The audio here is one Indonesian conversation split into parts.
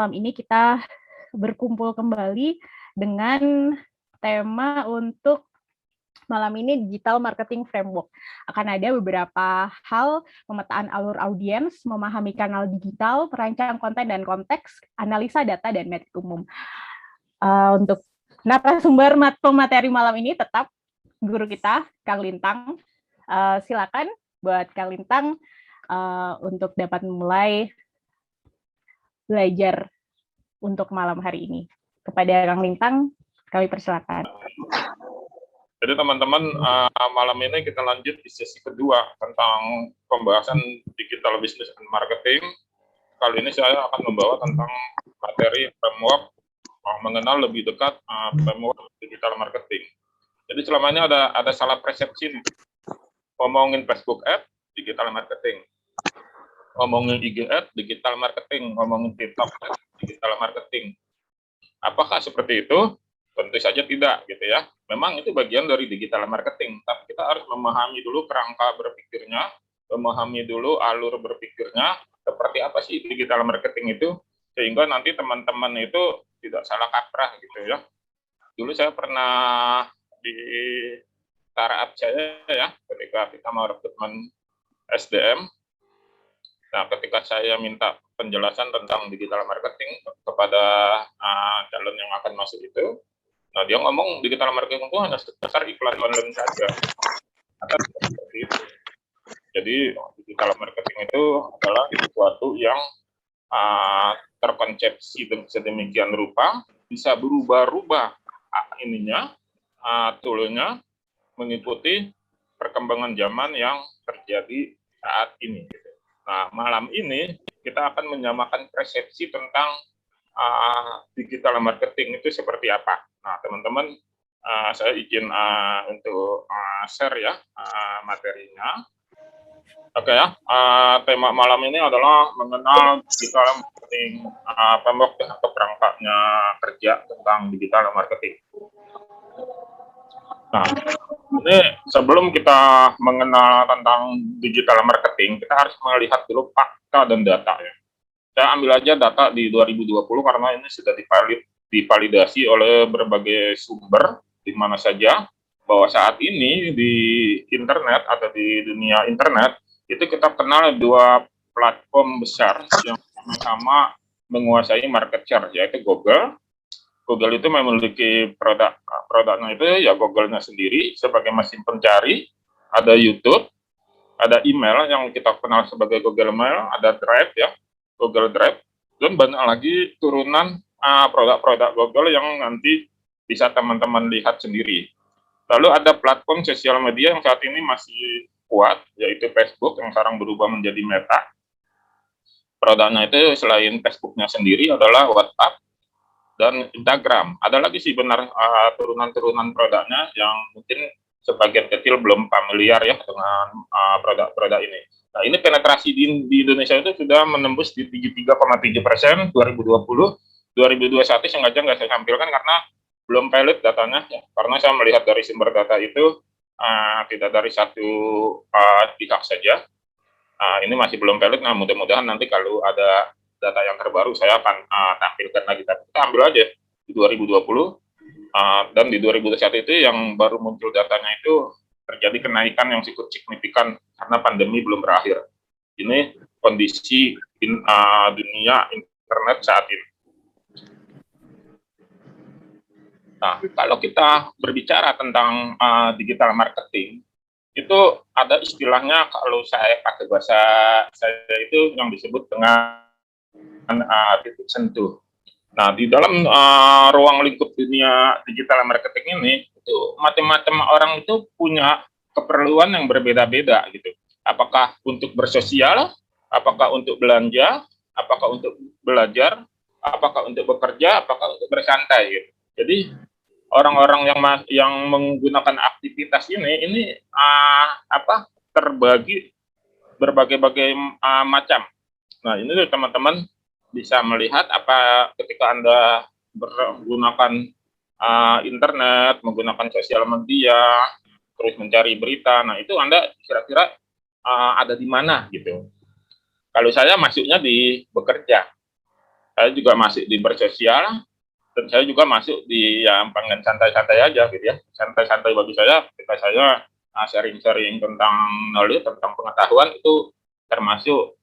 malam ini kita berkumpul kembali dengan tema untuk malam ini Digital Marketing Framework. Akan ada beberapa hal: pemetaan alur audiens, memahami kanal digital, perancang konten dan konteks, analisa data dan metrik umum. Untuk narasumber pemateri malam ini tetap guru kita, Kang Lintang. Silakan buat Kang Lintang untuk dapat memulai belajar untuk malam hari ini. Kepada Kang Lintang, kami persilakan. Jadi teman-teman, malam ini kita lanjut di sesi kedua tentang pembahasan digital business and marketing. Kali ini saya akan membawa tentang materi framework mengenal lebih dekat framework digital marketing. Jadi selama ini ada salah persepsi nih. Ngomongin Facebook Ad, digital marketing. Ngomongin IG Ad, digital marketing. Ngomongin TikTok Ad, digital marketing. Apakah seperti itu? Tentu saja tidak, gitu ya. Memang itu bagian dari digital marketing, tapi kita harus memahami dulu kerangka berpikirnya, memahami dulu alur berpikirnya, seperti apa sih digital marketing itu, sehingga nanti teman-teman itu tidak salah kaprah, gitu ya. Dulu saya pernah di startup saya ya, ketika kita mau rekrutmen SDM. Nah, ketika saya minta penjelasan tentang digital marketing kepada calon yang akan masuk itu, nah dia ngomong digital marketing itu hanya sebesar iklan online saja. Atau seperti itu. Jadi digital marketing itu adalah sesuatu yang terkonsepsi sedemikian rupa, bisa berubah-ubah toolnya mengikuti perkembangan zaman yang terjadi saat ini. Nah, malam ini kita akan menyamakan persepsi tentang digital marketing itu seperti apa. Nah, teman-teman, saya izin untuk share ya materinya. Oke ya, tema malam ini adalah mengenal digital marketing framework atau perangkatnya kerja tentang digital marketing. Nah, ini sebelum kita mengenal tentang digital marketing, kita harus melihat dulu fakta dan data ya. Saya ambil aja data di 2020 karena ini sudah divalidasi oleh berbagai sumber di mana saja bahwa saat ini di internet atau di dunia internet itu kita kenal dua platform besar yang sama-sama menguasai market share, yaitu Google. Google itu memiliki produknya itu ya Google-nya sendiri sebagai mesin pencari, ada YouTube, ada email yang kita kenal sebagai Google Mail, ada Drive ya, Google Drive, dan banyak lagi turunan produk-produk Google yang nanti bisa teman-teman lihat sendiri. Lalu ada platform sosial media yang saat ini masih kuat, yaitu Facebook yang sekarang berubah menjadi Meta. Produknya itu selain Facebooknya sendiri adalah WhatsApp dan Instagram. Ada lagi sih benar turunan-turunan produknya yang mungkin sebagian kecil belum familiar ya dengan produk-produk ini. Nah, ini penetrasi di Indonesia itu sudah menembus di 73,7% 2020. 2021 sengaja nggak saya tampilkan karena belum valid datanya, ya. Karena saya melihat dari sumber data itu tidak dari satu pihak saja. Ini masih belum valid, nah mudah-mudahan nanti kalau ada data yang terbaru saya akan tampilkan lagi. Tapi kita ambil aja di 2020, dan di 2021 itu yang baru muncul datanya itu terjadi kenaikan yang cukup signifikan karena pandemi belum berakhir. Ini kondisi dunia internet saat ini. Nah, kalau kita berbicara tentang digital marketing, itu ada istilahnya kalau saya pakai bahasa saya itu yang disebut dengan titik sentuh. Nah, di dalam ruang lingkup dunia digital marketing ini, itu macam-macam orang itu punya keperluan yang berbeda-beda gitu. Apakah untuk bersosial, apakah untuk belanja, apakah untuk belajar, apakah untuk bekerja, apakah untuk bersantai gitu. Jadi orang-orang yang menggunakan aktivitas ini terbagi berbagai-bagai macam. Nah, ini teman-teman bisa melihat apa ketika Anda menggunakan internet, menggunakan sosial media, terus mencari berita. Nah, itu Anda kira-kira ada di mana gitu. Kalau saya masuknya di bekerja. Saya juga masih di bersosial, dan saya juga masuk di yang pengen santai-santai aja gitu ya. Santai-santai bagi saya ketika saya sharing-sharing tentang knowledge, tentang pengetahuan itu termasuk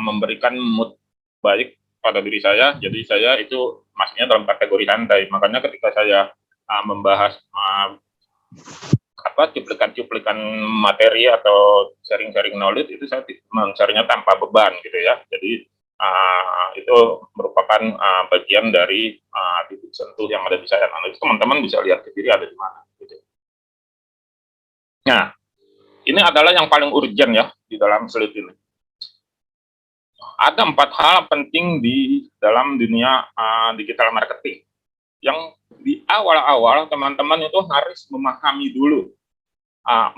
memberikan mood baik pada diri saya. Jadi saya itu masuknya dalam kategori santai. Makanya ketika saya membahas cuplikan-cuplikan materi atau sharing-sharing knowledge itu saya mencarinya tanpa beban gitu ya. Jadi itu merupakan bagian dari titik sentuh yang ada di saya. Nah, itu teman-teman bisa lihat sendiri ada di mana. Gitu. Nah, ini adalah yang paling urgent ya di dalam slide ini. Ada 4 hal penting di dalam dunia digital marketing. Yang di awal-awal teman-teman itu harus memahami dulu 4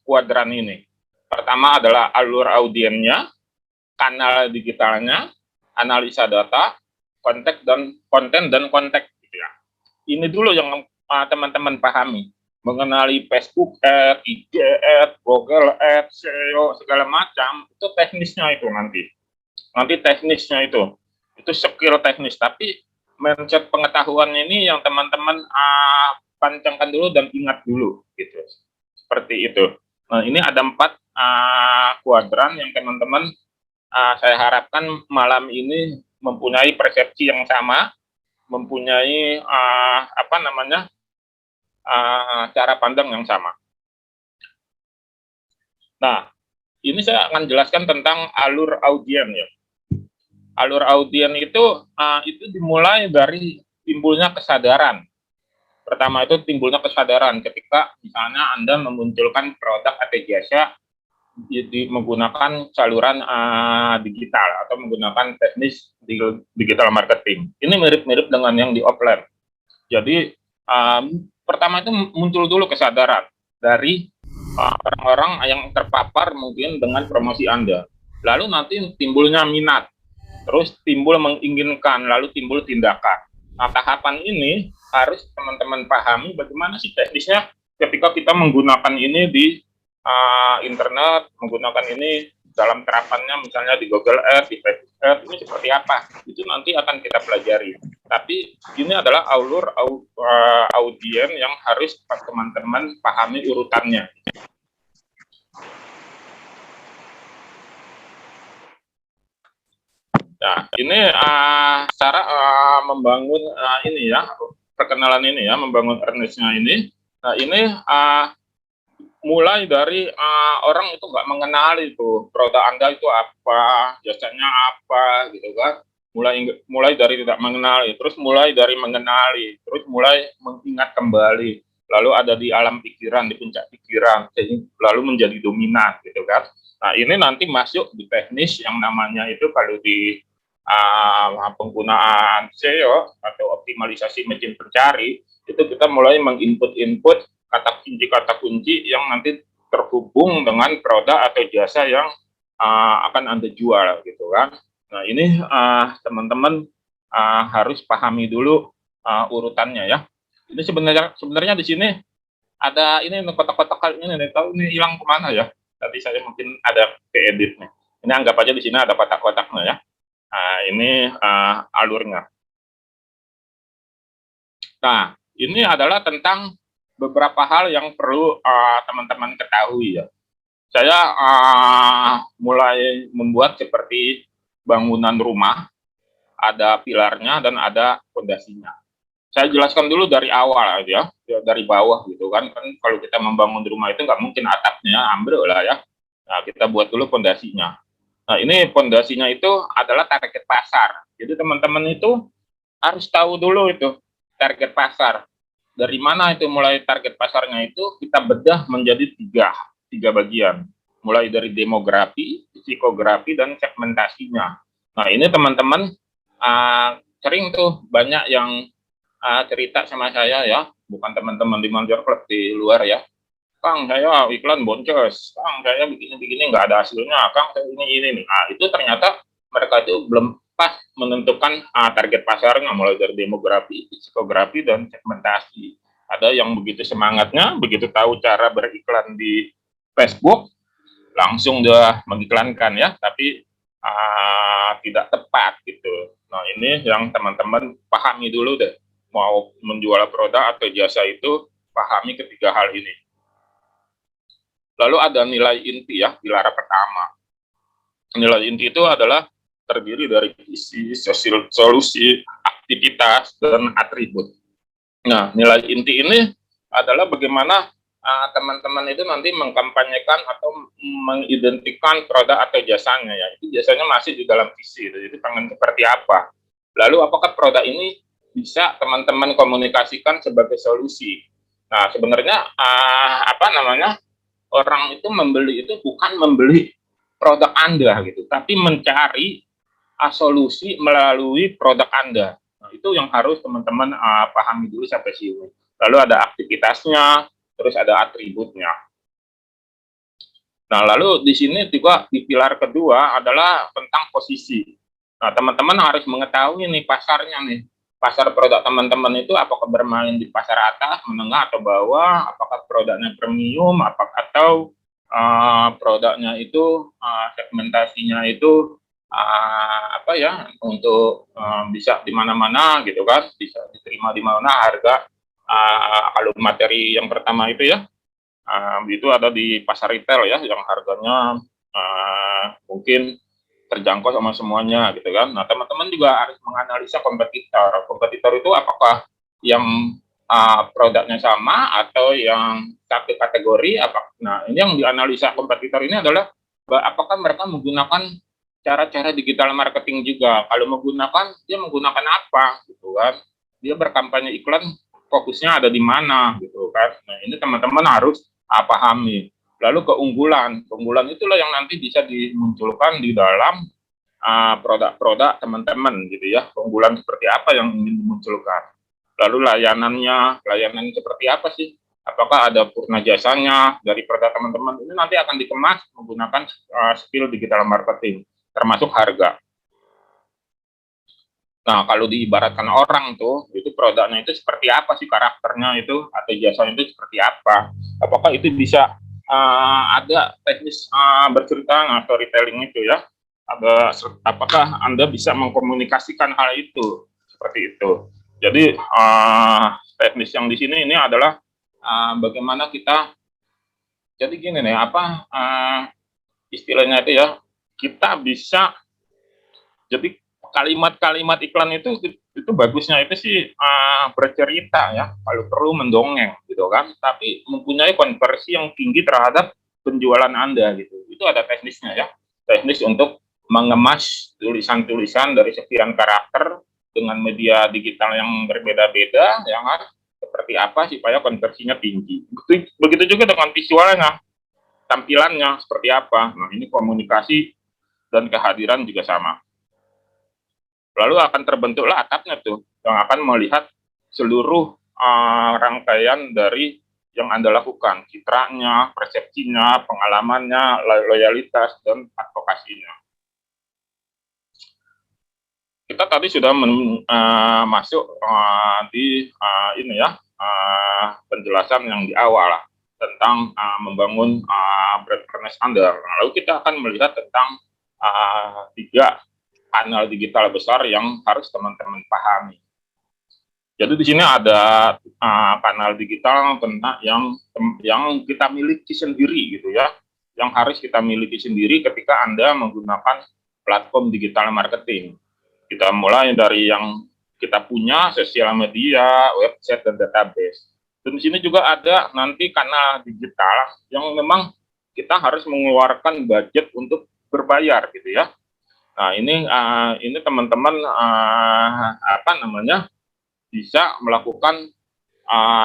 kuadran ini. Pertama adalah alur audiennya, kanal digitalnya, analisa data, konten dan konteks. Gitu ya. Ini dulu yang teman-teman pahami. Mengenali Facebook Ads, IG Ads, Google Ads, SEO, segala macam, itu teknisnya itu nanti. Nanti teknisnya itu skill teknis. Tapi mindset pengetahuan ini yang teman-teman pancangkan dulu dan ingat dulu. Gitu. Seperti itu. Nah, ini ada 4 kuadran yang teman-teman saya harapkan malam ini mempunyai persepsi yang sama, mempunyai cara pandang yang sama. Nah, ini saya akan jelaskan tentang alur audien ya. Alur audien itu dimulai dari timbulnya kesadaran. Pertama itu timbulnya kesadaran ketika misalnya Anda memunculkan produk atau jasa menggunakan saluran digital atau menggunakan teknis digital marketing. Ini mirip-mirip dengan yang di offline. Jadi pertama itu muncul dulu kesadaran dari orang-orang yang terpapar mungkin dengan promosi Anda. Lalu nanti timbulnya minat, terus timbul menginginkan, lalu timbul tindakan. Nah, tahapan ini harus teman-teman pahami bagaimana sih teknisnya ketika kita menggunakan ini di internet, menggunakan ini dalam terapannya misalnya di Google Ads, di Facebook Ads, ini seperti apa? Itu nanti akan kita pelajari. Tapi ini adalah alur audien yang harus teman-teman pahami urutannya. Nah, ini cara membangun ini ya, perkenalan ini ya, membangun awareness-nya ini. Nah, ini mulai dari orang itu nggak mengenali itu produk Anda itu apa, jasanya apa, gitu kan. Mulai dari tidak mengenali, terus mulai dari mengenali, terus mulai mengingat kembali, lalu ada di alam pikiran, di puncak pikiran, lalu menjadi dominan, gitu kan. Nah, ini nanti masuk di teknis yang namanya itu kalau di penggunaan SEO atau optimalisasi mesin pencari, itu kita mulai menginput kata kunci yang nanti terhubung dengan produk atau jasa yang akan Anda jual gitu kan. Nah, ini teman-teman harus pahami dulu urutannya ya. Ini sebenarnya di sini ada ini kotak-kotak ini tahu ini hilang kemana ya. Tadi saya mungkin ada keedit nih. Ini anggap aja di sini ada kotak-kotaknya ya. Ini alurnya. Nah, ini adalah tentang beberapa hal yang perlu teman-teman ketahui ya. Saya mulai membuat seperti bangunan rumah, ada pilarnya dan ada fondasinya. Saya jelaskan dulu dari awal aja, ya, dari bawah gitu kan. Kalau kita membangun rumah itu nggak mungkin atapnya ambruk lah ya. Nah, kita buat dulu fondasinya. Nah, ini fondasinya itu adalah target pasar. Jadi teman-teman itu harus tahu dulu itu target pasar. Dari mana itu mulai target pasarnya itu kita bedah menjadi tiga bagian. Mulai dari demografi, psikografi, dan segmentasinya. Nah, ini teman-teman sering tuh banyak yang cerita sama saya ya, bukan teman-teman di Manager Club di luar ya. Kang, saya iklan boncos. Kang, saya begini-begini nggak ada hasilnya. Kang, saya ini. Nah, itu ternyata mereka itu belum pas menentukan target pasarnya, mulai dari demografi, psikografi, dan segmentasi. Ada yang begitu semangatnya, begitu tahu cara beriklan di Facebook, langsung dia mengiklankan ya, tapi tidak tepat gitu. Nah, ini yang teman-teman pahami dulu deh. Mau menjual produk atau jasa itu, pahami ketiga hal ini. Lalu ada nilai inti ya, pilar pertama. Nilai inti itu adalah terdiri dari visi, solusi, aktivitas, dan atribut. Nah, nilai inti ini adalah bagaimana teman-teman itu nanti mengkampanyekan atau mengidentikan produk atau jasanya ya. Itu jasanya masih di dalam visi, jadi pengen seperti apa. Lalu apakah produk ini bisa teman-teman komunikasikan sebagai solusi. Nah, sebenarnya apa namanya? Orang itu membeli itu bukan membeli produk Anda gitu, tapi mencari solusi melalui produk Anda. Nah, itu yang harus teman-teman pahami dulu sampai sini. Lalu ada aktivitasnya, terus ada atributnya. Nah, lalu di sini juga di pilar kedua adalah tentang posisi. Nah, teman-teman harus mengetahui nih pasarnya nih. Pasar produk teman-teman itu apakah bermain di pasar atas, menengah, atau bawah, apakah produknya premium, atau produknya itu segmentasinya itu apa ya, untuk bisa di mana-mana gitu kan, bisa diterima di mana harga. Kalau materi yang pertama itu ya, itu ada di pasar retail ya, yang harganya mungkin terjangkau sama semuanya gitu kan. Nah, teman-teman juga harus menganalisa kompetitor. Kompetitor itu apakah yang produknya sama atau yang satu kategori apa. Nah, ini yang dianalisa kompetitor ini adalah apakah mereka menggunakan cara-cara digital marketing juga. Kalau menggunakan, dia menggunakan apa gitu kan. Dia berkampanye iklan, fokusnya ada di mana gitu kan. Nah, ini teman-teman harus pahami. Lalu keunggulan itulah yang nanti bisa dimunculkan di dalam produk-produk teman-teman gitu ya. Keunggulan seperti apa yang ingin dimunculkan. Lalu layanan seperti apa sih? Apakah ada purna jasanya dari produk teman-teman? Ini nanti akan dikemas menggunakan skill digital marketing, termasuk harga. Nah, kalau diibaratkan orang tuh, itu produknya itu seperti apa sih karakternya itu, atau jasanya itu seperti apa? Apakah itu bisa ada teknis bercerita atau retailing itu ya? Apakah Anda bisa mengkomunikasikan hal itu seperti itu? Jadi teknis yang di sini ini adalah bagaimana kita, jadi gini nih, apa istilahnya itu ya, kita bisa, jadi kalimat-kalimat iklan itu bagusnya itu sih bercerita ya, kalau perlu mendongeng gitu kan, tapi mempunyai konversi yang tinggi terhadap penjualan Anda gitu. Itu ada teknisnya ya, teknis untuk mengemas tulisan-tulisan dari sekian karakter dengan media digital yang berbeda-beda, yang seperti apa supaya konversinya tinggi. Begitu juga dengan visualnya, tampilannya seperti apa. Nah, ini komunikasi dan kehadiran juga sama. Lalu akan terbentuklah atapnya tuh, yang akan melihat seluruh rangkaian dari yang Anda lakukan, citranya, persepsinya, pengalamannya, loyalitas, dan advokasinya. Kita tadi sudah masuk di ini ya, penjelasan yang di awal tentang membangun brand awareness Anda. Lalu kita akan melihat tentang 3 kanal digital besar yang harus teman-teman pahami. Jadi di sini ada kanal digital tentang yang kita miliki sendiri gitu ya, yang harus kita miliki sendiri ketika Anda menggunakan platform digital marketing. Kita mulai dari yang kita punya, sosial media, website, dan database. Dan di sini juga ada nanti kanal digital yang memang kita harus mengeluarkan budget untuk berbayar gitu ya. Nah, ini teman-teman apa namanya, bisa melakukan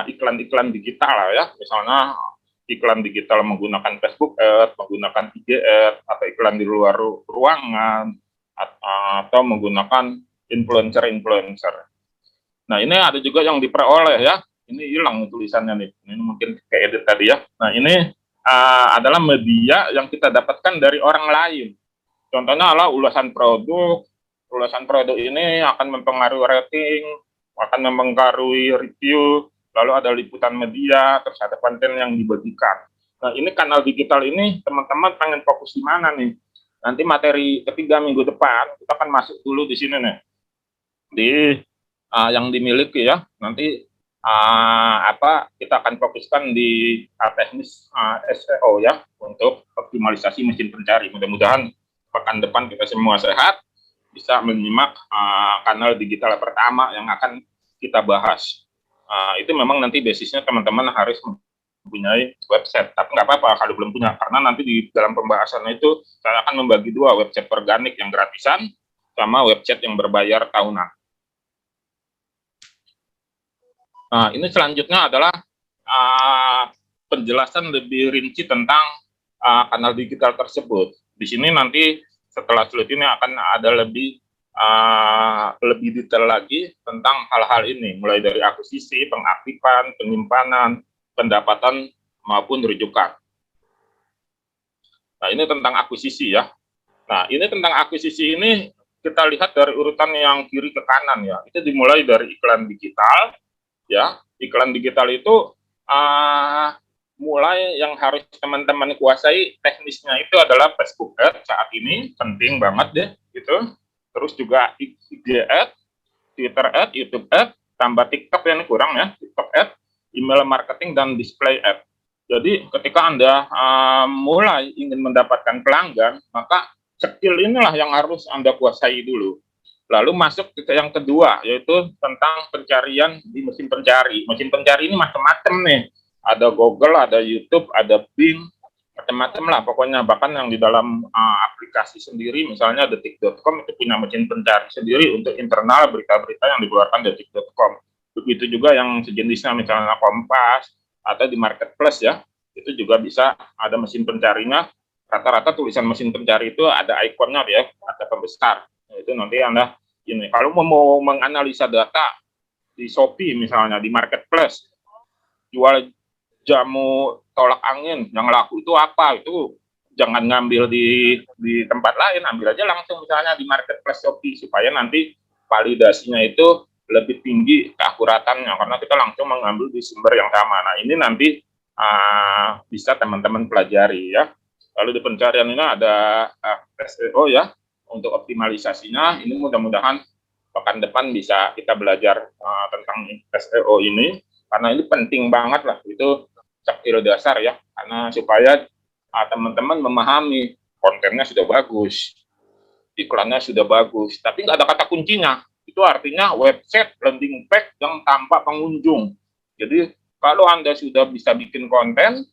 iklan-iklan digital ya, misalnya iklan digital menggunakan Facebook Ads, menggunakan IG Ads, atau iklan di luar ruangan, atau menggunakan influencer. Nah, ini ada juga yang diperoleh ya. Ini hilang tulisannya nih. Ini mungkin kayak edit tadi ya. Nah, ini adalah media yang kita dapatkan dari orang lain. Contohnya adalah ulasan produk. Ulasan produk ini akan mempengaruhi rating, akan mempengaruhi review, lalu ada liputan media, terus ada konten yang dibagikan. Nah, ini kanal digital ini teman-teman pengen fokus di mana nih? Nanti materi ketiga minggu depan kita akan masuk dulu di sini nih. di yang dimiliki ya. Nanti kita akan fokuskan di teknis SEO ya untuk optimalisasi mesin pencari. Mudah-mudahan pekan depan kita semua sehat, bisa menyimak kanal digital pertama yang akan kita bahas. Itu memang nanti basisnya teman-teman harus mempunyai website, tapi nggak apa-apa kalau belum punya, karena nanti di dalam pembahasan itu saya akan membagi dua, website organik yang gratisan sama website yang berbayar tahunan. Nah, ini selanjutnya adalah penjelasan lebih rinci tentang kanal digital tersebut. Di sini nanti setelah slide ini akan ada lebih detail lagi tentang hal-hal ini, mulai dari akuisisi, pengaktifan, penyimpanan, pendapatan, maupun rujukan. Nah, ini tentang akuisisi ya. Nah, ini tentang akuisisi ini kita lihat dari urutan yang kiri ke kanan ya. Itu dimulai dari iklan digital ya. Iklan digital itu mulai yang harus teman-teman kuasai teknisnya itu adalah Facebook Ads saat ini, penting banget deh gitu. Terus juga IG Ads, Twitter Ads, YouTube Ads, tambah TikTok yang kurang ya, TikTok Ads, email marketing, dan display Ads. Jadi ketika Anda mulai ingin mendapatkan pelanggan, maka skill inilah yang harus Anda kuasai dulu. Lalu masuk ke yang kedua, yaitu tentang pencarian di mesin pencari. Mesin pencari ini macam-macam nih. Ada Google, ada YouTube, ada Bing, macam-macam lah pokoknya. Bahkan yang di dalam aplikasi sendiri, misalnya detik.com itu punya mesin pencari sendiri untuk internal berita-berita yang dikeluarkan detik.com. Begitu juga yang sejenisnya, misalnya Kompas, atau di Marketplace ya, itu juga bisa ada mesin pencarinya. Rata-rata tulisan mesin pencari itu ada ikonnya ya, ada pembesar. Itu nanti Anda ini kalau mau menganalisa data di Shopee misalnya, di Marketplace, jual jamu tolak angin yang laku itu apa, itu jangan ngambil di tempat lain, ambil aja langsung misalnya di Marketplace Shopee, supaya nanti validasinya itu lebih tinggi keakuratannya, karena kita langsung mengambil di sumber yang sama. Nah, ini nanti bisa teman-teman pelajari ya. Lalu di pencarian ini ada SEO ya, untuk optimalisasinya. Ini mudah-mudahan pekan depan bisa kita belajar tentang SEO ini, karena ini penting banget lah, itu skill dasar ya, karena supaya teman-teman memahami kontennya sudah bagus, iklannya sudah bagus, tapi nggak ada kata kuncinya. Itu artinya website landing page yang tanpa pengunjung. Jadi kalau Anda sudah bisa bikin konten,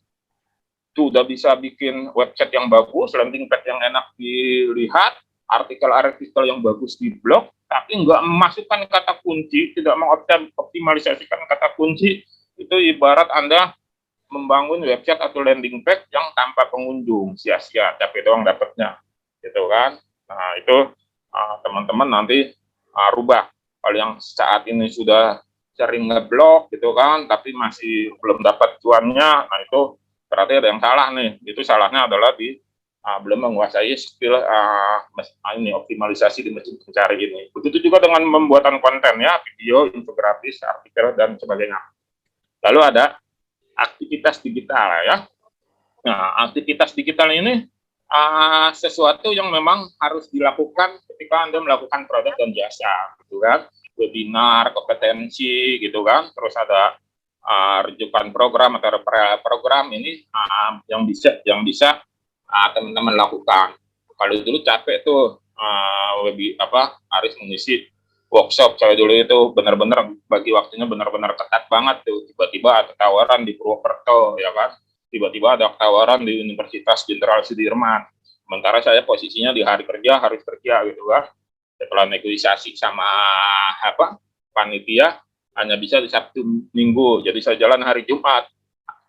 sudah bisa bikin website yang bagus, landing page yang enak dilihat, artikel-artikel yang bagus di blog, tapi nggak memasukkan kata kunci, tidak mengoptimalisasikan kata kunci, itu ibarat Anda membangun website atau landing page yang tanpa pengunjung, sia-sia, capek doang dapatnya, gitu kan. Nah, itu teman-teman nanti rubah. Kalau yang saat ini sudah sering ngeblog gitu kan, tapi masih belum dapat cuannya, nah itu berarti ada yang salah nih. Itu salahnya adalah di belum menguasai skill ini optimalisasi di mesin pencari ini. Begitu juga dengan pembuatan konten ya, video, infografis, artikel, dan sebagainya. Lalu ada aktivitas digital ya. Nah, aktivitas digital ini sesuatu yang memang harus dilakukan ketika Anda melakukan produk dan jasa, gitu kan. Webinar, kompetensi, gitu kan. Terus ada rujukan program atau program ini yang bisa teman-teman lakukan. Kalau dulu capek tuh harus mengisi workshop, saya dulu itu benar-benar bagi waktunya benar-benar ketat banget tuh. Tiba-tiba ada tawaran di Purwokerto ya kan, tiba-tiba ada tawaran di Universitas Jenderal Sudirman, sementara saya posisinya di hari kerja, harus kerja gitu kan. Setelah negosiasi sama panitia, hanya bisa di Sabtu Minggu, jadi saya jalan hari Jumat.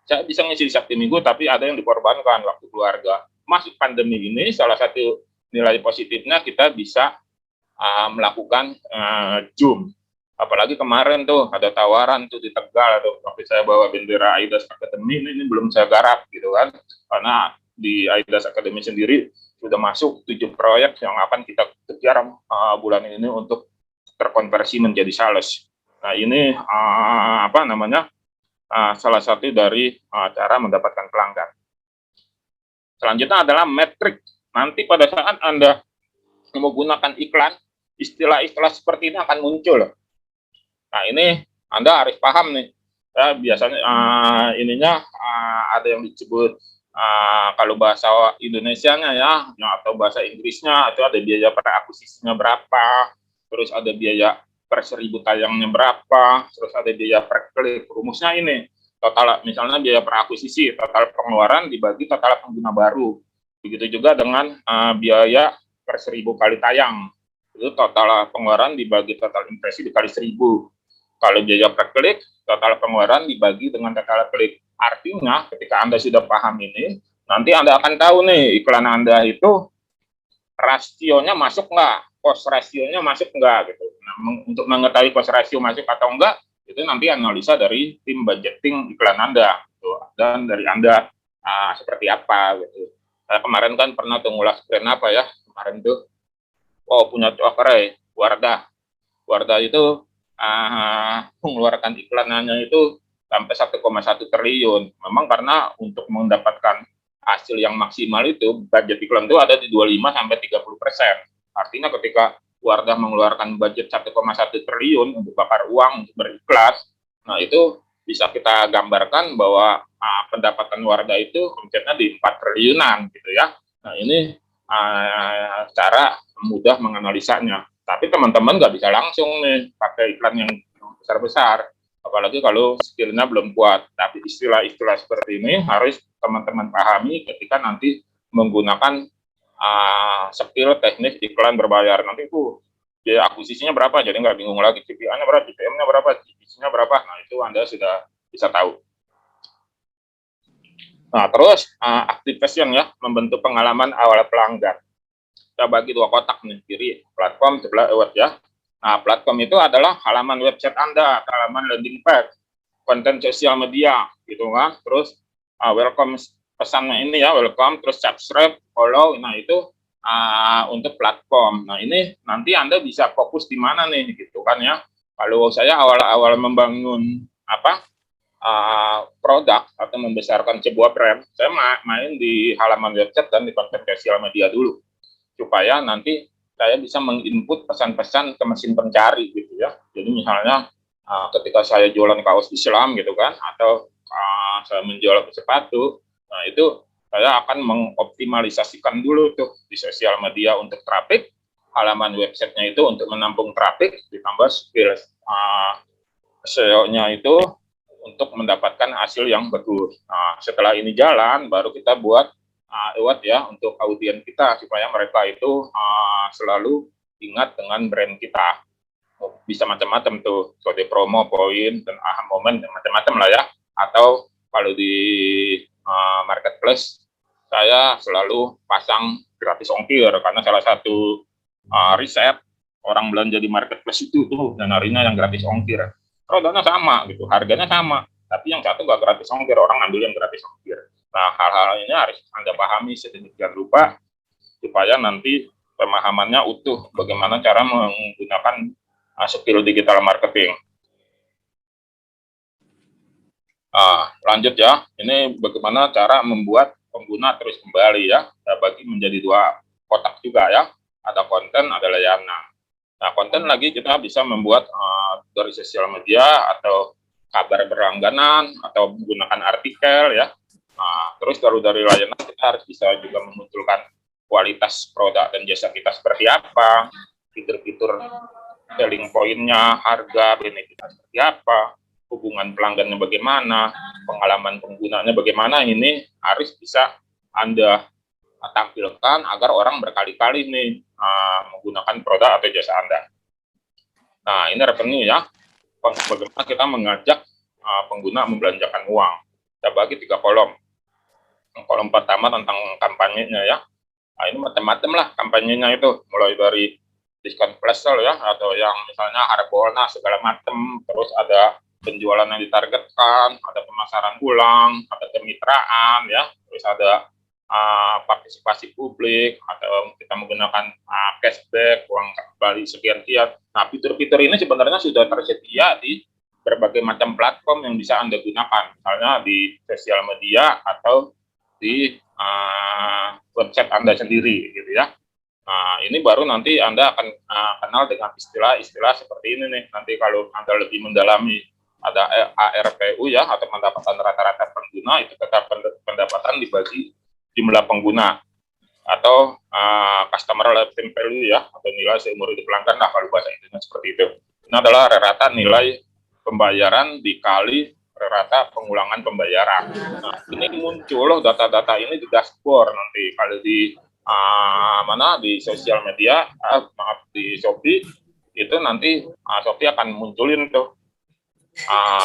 Saya bisa ngisi di Sabtu Minggu, tapi ada yang dikorbankan waktu keluarga. Masuk pandemi ini, salah satu nilai positifnya kita bisa melakukan Zoom. Apalagi kemarin tuh ada tawaran tuh di Tegal tuh, waktu saya bawa bendera Aidas Academy, ini belum saya garap gitu kan, karena di Aidas Academy sendiri sudah masuk 7 proyek yang akan kita kejar bulan ini untuk terkonversi menjadi sales. Nah, ini salah satu dari cara mendapatkan pelanggan. Selanjutnya adalah metrik. Nanti pada saat Anda menggunakan iklan, istilah-istilah seperti ini akan muncul. Nah, ini Anda harus paham nih. Ya, biasanya ada yang disebut kalau bahasa Indonesianya ya, atau bahasa Inggrisnya itu ada biaya per akuisisinya berapa, terus ada biaya per 1000 tayangnya berapa, terus ada biaya per klik. Rumusnya ini, total misalnya biaya per akuisisi, total pengeluaran dibagi total pengguna baru. Begitu juga dengan biaya per 1000 kali tayang. Itu total pengeluaran dibagi total impresi dikali 1000. Kalau biaya per klik, total pengeluaran dibagi dengan total klik. Artinya, ketika Anda sudah paham ini, nanti Anda akan tahu nih, iklan Anda itu rasionya masuk nggak, cost rasionya masuk nggak, gitu. Nah, untuk mengetahui cost rasio masuk atau enggak, itu nanti analisa dari tim budgeting iklan Anda, gitu. Dan dari Anda seperti apa, gitu. Saya kemarin kan pernah tuh ngulas brand apa ya, kemarin tuh, punya Cokre, Wardah itu mengeluarkan iklanannya itu sampai 1,1 triliun. Memang karena untuk mendapatkan hasil yang maksimal itu budget iklan itu ada di 25 sampai 30%. Artinya ketika Wardah mengeluarkan budget 1,1 triliun untuk bakar uang untuk beriklan, nah itu bisa kita gambarkan bahwa pendapatan Wardah itu omsetnya di 4 triliunan gitu ya. Nah ini cara mudah menganalisanya. Tapi teman-teman nggak bisa langsung nih pakai iklan yang besar-besar, apalagi kalau skillnya belum kuat. Tapi istilah-istilah seperti ini harus teman-teman pahami ketika nanti menggunakan skill teknik iklan berbayar. Nanti itu biaya akuisisinya berapa, jadi nggak bingung lagi. CPA-nya berapa, CPM-nya berapa, CPC-nya berapa. Nah itu Anda sudah bisa tahu. Nah terus activation ya, membentuk pengalaman awal pelanggan. Kita bagi dua kotak nih, kiri platform, sebelah web ya. Nah, platform itu adalah halaman website Anda, halaman landing page, konten sosial media, gitu kan. Terus welcome pesannya ini ya, welcome, terus subscribe, follow. Nah, itu untuk platform. Nah, ini nanti Anda bisa fokus di mana nih, gitu kan ya. Kalau saya awal-awal membangun produk atau membesarkan sebuah brand, saya main di halaman website dan di konten sosial media dulu, supaya nanti saya bisa menginput pesan-pesan ke mesin pencari gitu ya. Jadi misalnya ketika saya jualan kaos Islam gitu kan, atau saya menjual sepatu, nah itu saya akan mengoptimalisasikan dulu tuh di sosial media untuk traffic, halaman websitenya itu untuk menampung traffic, ditambah skill SEO-nya itu untuk mendapatkan hasil yang bagus. Nah, setelah ini jalan, baru kita buat ya untuk audiens kita supaya mereka itu selalu ingat dengan brand kita. Bisa macam-macam tuh, kode promo, poin, dan momen, macam-macam lah ya. Atau kalau di marketplace, saya selalu pasang gratis ongkir karena salah satu riset orang belanja di marketplace itu tuh dan harinya yang gratis ongkir. Produknya sama gitu, harganya sama, tapi yang satu nggak gratis ongkir, orang ambil yang gratis ongkir. Nah, hal-hal ini harus Anda pahami sedemikian rupa supaya nanti pemahamannya utuh bagaimana cara menggunakan skill digital marketing. Lanjut ya, ini bagaimana cara membuat pengguna terus kembali ya. Saya bagi menjadi dua kotak juga ya, ada konten, ada layanan. Nah, konten lagi kita bisa membuat dari sosial media atau kabar berlangganan atau menggunakan artikel ya. Nah, terus dari layanan kita harus bisa juga memunculkan kualitas produk dan jasa kita seperti apa, fitur-fitur selling point-nya, harga, benefitnya seperti apa, hubungan pelanggannya bagaimana, pengalaman penggunanya bagaimana, ini harus bisa Anda tampilkan agar orang berkali-kali nih menggunakan produk atau jasa Anda. Nah, ini revenue ya. Bagaimana kita mengajak pengguna membelanjakan uang. Kita bagi 3 kolom. Kolom pertama tentang kampanyenya ya. Nah, ini macam-macam lah kampanyenya itu. Mulai dari diskon flash sale ya, atau yang misalnya harbolnas segala macam. Terus ada penjualan yang ditargetkan, ada pemasaran ulang, ada kemitraan ya. Terus ada partisipasi publik, atau kita menggunakan cashback, uang kembali sekian-sekian. Nah, fitur-fitur ini sebenarnya sudah tersedia di berbagai macam platform yang bisa Anda gunakan, misalnya di sosial media atau di website Anda sendiri, gitu ya. Nah, ini baru nanti Anda akan kenal dengan istilah-istilah seperti ini nih. Nanti kalau Anda lebih mendalami, ada ARPU ya, atau pendapatan rata-rata pengguna, itu tetap pendapatan dibagi jumlah pengguna, atau customer lifetime value ya, atau nilai seumur hidup pelanggan lah kalau bahasa Indonesia seperti itu. Ini adalah rata nilai pembayaran dikali rata pengulangan pembayaran. Nah, ini muncul loh data-data ini di dashboard nanti kalau di di sosial media, maaf, di Shopee itu nanti Shopee akan munculin tuh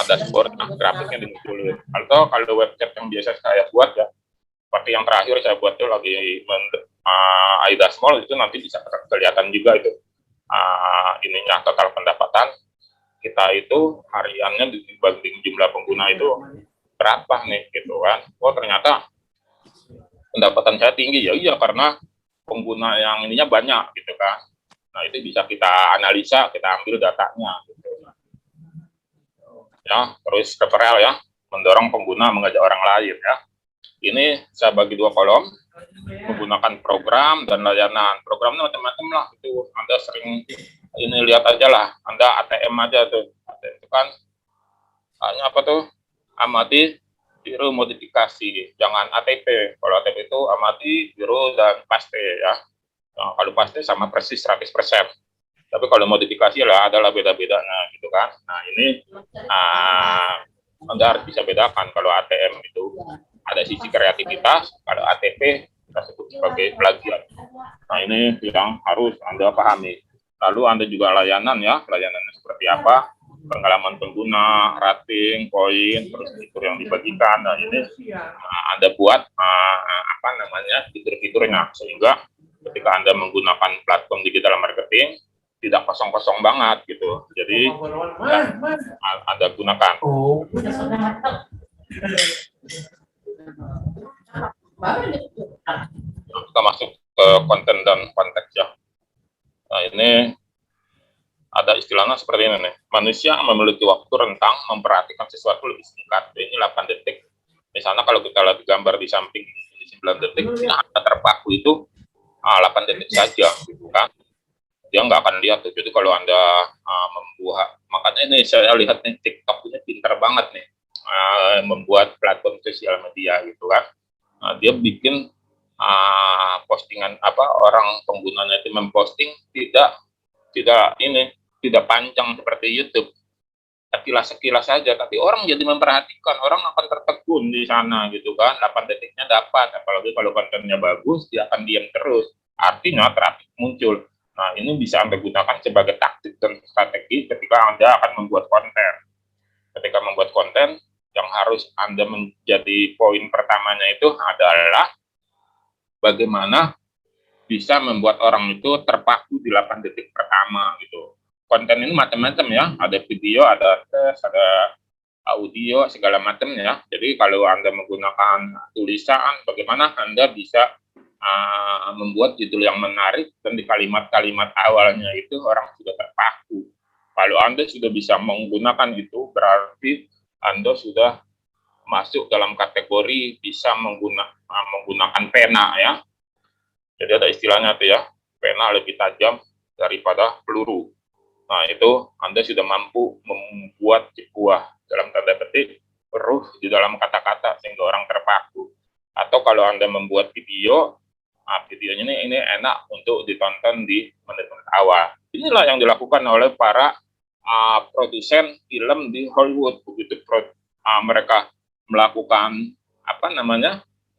dashboard grafiknya dimunculin. Atau kalau website yang biasa saya buat ya, seperti yang terakhir saya buat tuh lagi Aida Small, itu nanti bisa kelihatan juga itu ininya total pendapatan kita itu hariannya dibanding jumlah pengguna itu berapa nih gitu kan. Oh ternyata pendapatan saya tinggi, ya iya karena pengguna yang ininya banyak gitu kan. Nah itu bisa kita analisa, kita ambil datanya gitu. Ya, terus referral ya, mendorong pengguna mengajak orang lain ya. Ini saya bagi 2 kolom, menggunakan program dan layanan. Programnya macam-macam lah, itu Anda sering ini lihat aja lah, Anda ATM aja tuh, itu kan hanya apa tuh, amati, tiru, modifikasi, jangan ATP. Kalau ATP itu amati, tiru, dan paste ya. Nah, kalau paste sama persis 100%. Tapi kalau modifikasi lah adalah beda-bedanya gitu kan. Nah ini Anda harus bisa bedakan. Kalau ATM itu ada sisi kreativitas, kalau ATP kita sebut sebagai plagiat. Nah ini yang harus Anda pahami. Lalu Anda juga layanan ya, layanannya seperti apa, pengalaman pengguna, rating, poin, terus fitur yang dibagikan. Nah ini Anda buat fitur-fiturnya sehingga ketika Anda menggunakan platform digital marketing tidak kosong-kosong banget gitu. Jadi Anda gunakan. Kita masuk ke konten dan konteks ya. Nah ini ada istilahnya seperti ini nih. Manusia memiliki waktu rentang memperhatikan sesuatu lebih singkat. Ini 8 detik. Misalnya kalau kita lihat gambar di samping ini 9 detik, kita terpaku itu 8 detik saja gitu kan. Dia nggak akan lihat tuh. Jadi kalau Anda membuat, makanya ini saya lihat nih TikTok ini pintar banget nih membuat platform sosial media gitu kan. Dia bikin postingan orang penggunanya itu memposting tidak panjang seperti YouTube, sekilas saja, tapi orang jadi memperhatikan, orang akan tertegun di sana gitu kan. 8 detiknya dapat, apalagi kalau kontennya bagus, dia akan diam terus, artinya traffic muncul. Nah ini bisa Anda gunakan sebagai taktik dan strategi ketika Anda akan membuat konten. Ketika membuat konten, yang harus Anda menjadi poin pertamanya itu adalah bagaimana bisa membuat orang itu terpaku di 8 detik pertama gitu. Konten ini macam-macam ya, ada video, ada tes, ada audio, segala macam ya. Jadi kalau Anda menggunakan tulisan, bagaimana Anda bisa membuat judul yang menarik dan di kalimat-kalimat awalnya itu orang sudah terpaku. Kalau Anda sudah bisa menggunakan itu, berarti Anda sudah masuk dalam kategori bisa menggunakan pena ya. Jadi ada istilahnya tuh ya, pena lebih tajam daripada peluru. Nah itu Anda sudah mampu membuat sebuah dalam tanda petik ruh di dalam kata-kata sehingga orang terpaku. Atau kalau Anda membuat video, videonya ini enak untuk ditonton di menit-menit awal. Inilah yang dilakukan oleh para produsen film di Hollywood. Begitu mereka melakukan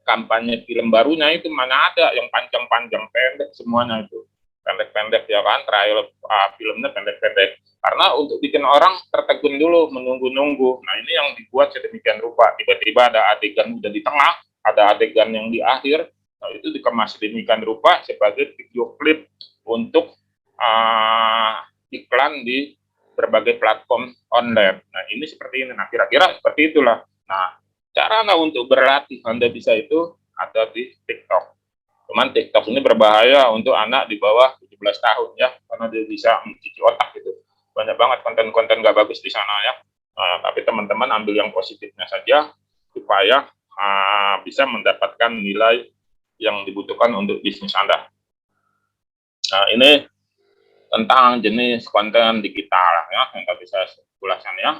kampanye film barunya, itu mana ada yang panjang-panjang, pendek semuanya itu. Pendek-pendek ya kan, trial filmnya pendek-pendek. Karena untuk bikin orang tertegun dulu, menunggu-nunggu. Nah ini yang dibuat sedemikian rupa. Tiba-tiba ada adegan udah di tengah, ada adegan yang di akhir. Nah itu dikemas sedemikian rupa sebagai video klip untuk iklan di berbagai platform online. Nah ini seperti ini. Nah kira-kira seperti itulah. Nah cara untuk berlatih Anda bisa itu ada di TikTok. Cuman TikTok ini berbahaya untuk anak di bawah 17 tahun ya, karena dia bisa mencuci otak gitu. Banyak banget konten-konten gak bagus di sana ya. Tapi teman-teman ambil yang positifnya saja supaya bisa mendapatkan nilai yang dibutuhkan untuk bisnis Anda. Nah, ini tentang jenis konten digital ya, yang tadi saya jelaskan ya.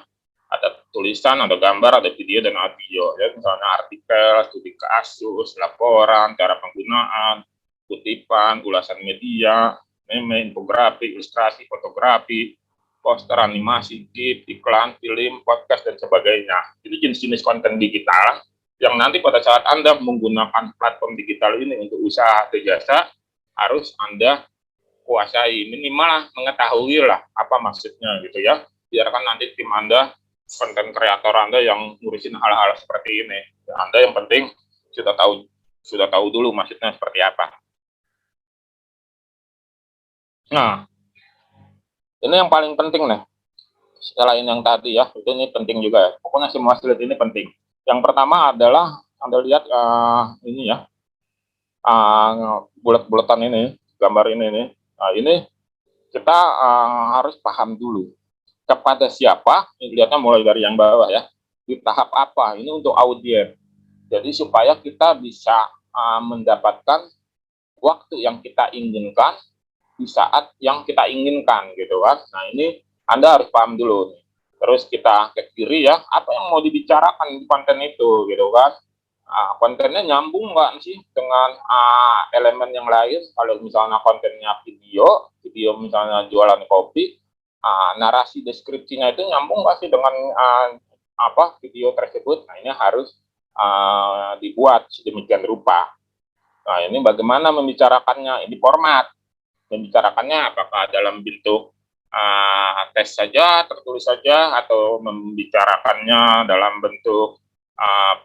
Ada tulisan, ada gambar, ada video, dan audio ya. Misalnya artikel, studi kasus, laporan, cara penggunaan, kutipan, ulasan media, meme, infografi, ilustrasi, fotografi, poster, animasi, GIF, iklan, film, podcast, dan sebagainya. Jadi jenis-jenis konten digital yang nanti pada saat Anda menggunakan platform digital ini untuk usaha atau jasa, harus Anda kuasai, minimal mengetahui lah apa maksudnya gitu ya. Biarkan nanti tim Anda, konten kreator Anda yang ngurusin hal-hal seperti ini. Anda yang penting sudah tahu dulu maksudnya seperti apa. Nah, ini yang paling penting nih. Selain yang tadi ya, ini penting juga ya. Pokoknya semua slide ini penting. Yang pertama adalah Anda lihat ini ya, bulat-bulatan ini, gambar ini nih. Nah, ini kita harus paham dulu kepada siapa. Lihatnya mulai dari yang bawah ya, di tahap apa ini untuk audiens. Jadi supaya kita bisa mendapatkan waktu yang kita inginkan di saat yang kita inginkan gitu kan. Nah, ini Anda harus paham dulu. Terus kita ke kiri ya, apa yang mau dibicarakan di konten itu gitu kan. Kontennya nyambung nggak sih dengan elemen yang lain. Kalau misalnya kontennya video misalnya jualan kopi, narasi deskripsinya itu nyambung nggak sih dengan video tersebut. Nah, ini harus dibuat sedemikian rupa. Nah, ini bagaimana membicarakannya, ini format membicarakannya, apakah dalam bentuk tes saja, tertulis saja, atau membicarakannya dalam bentuk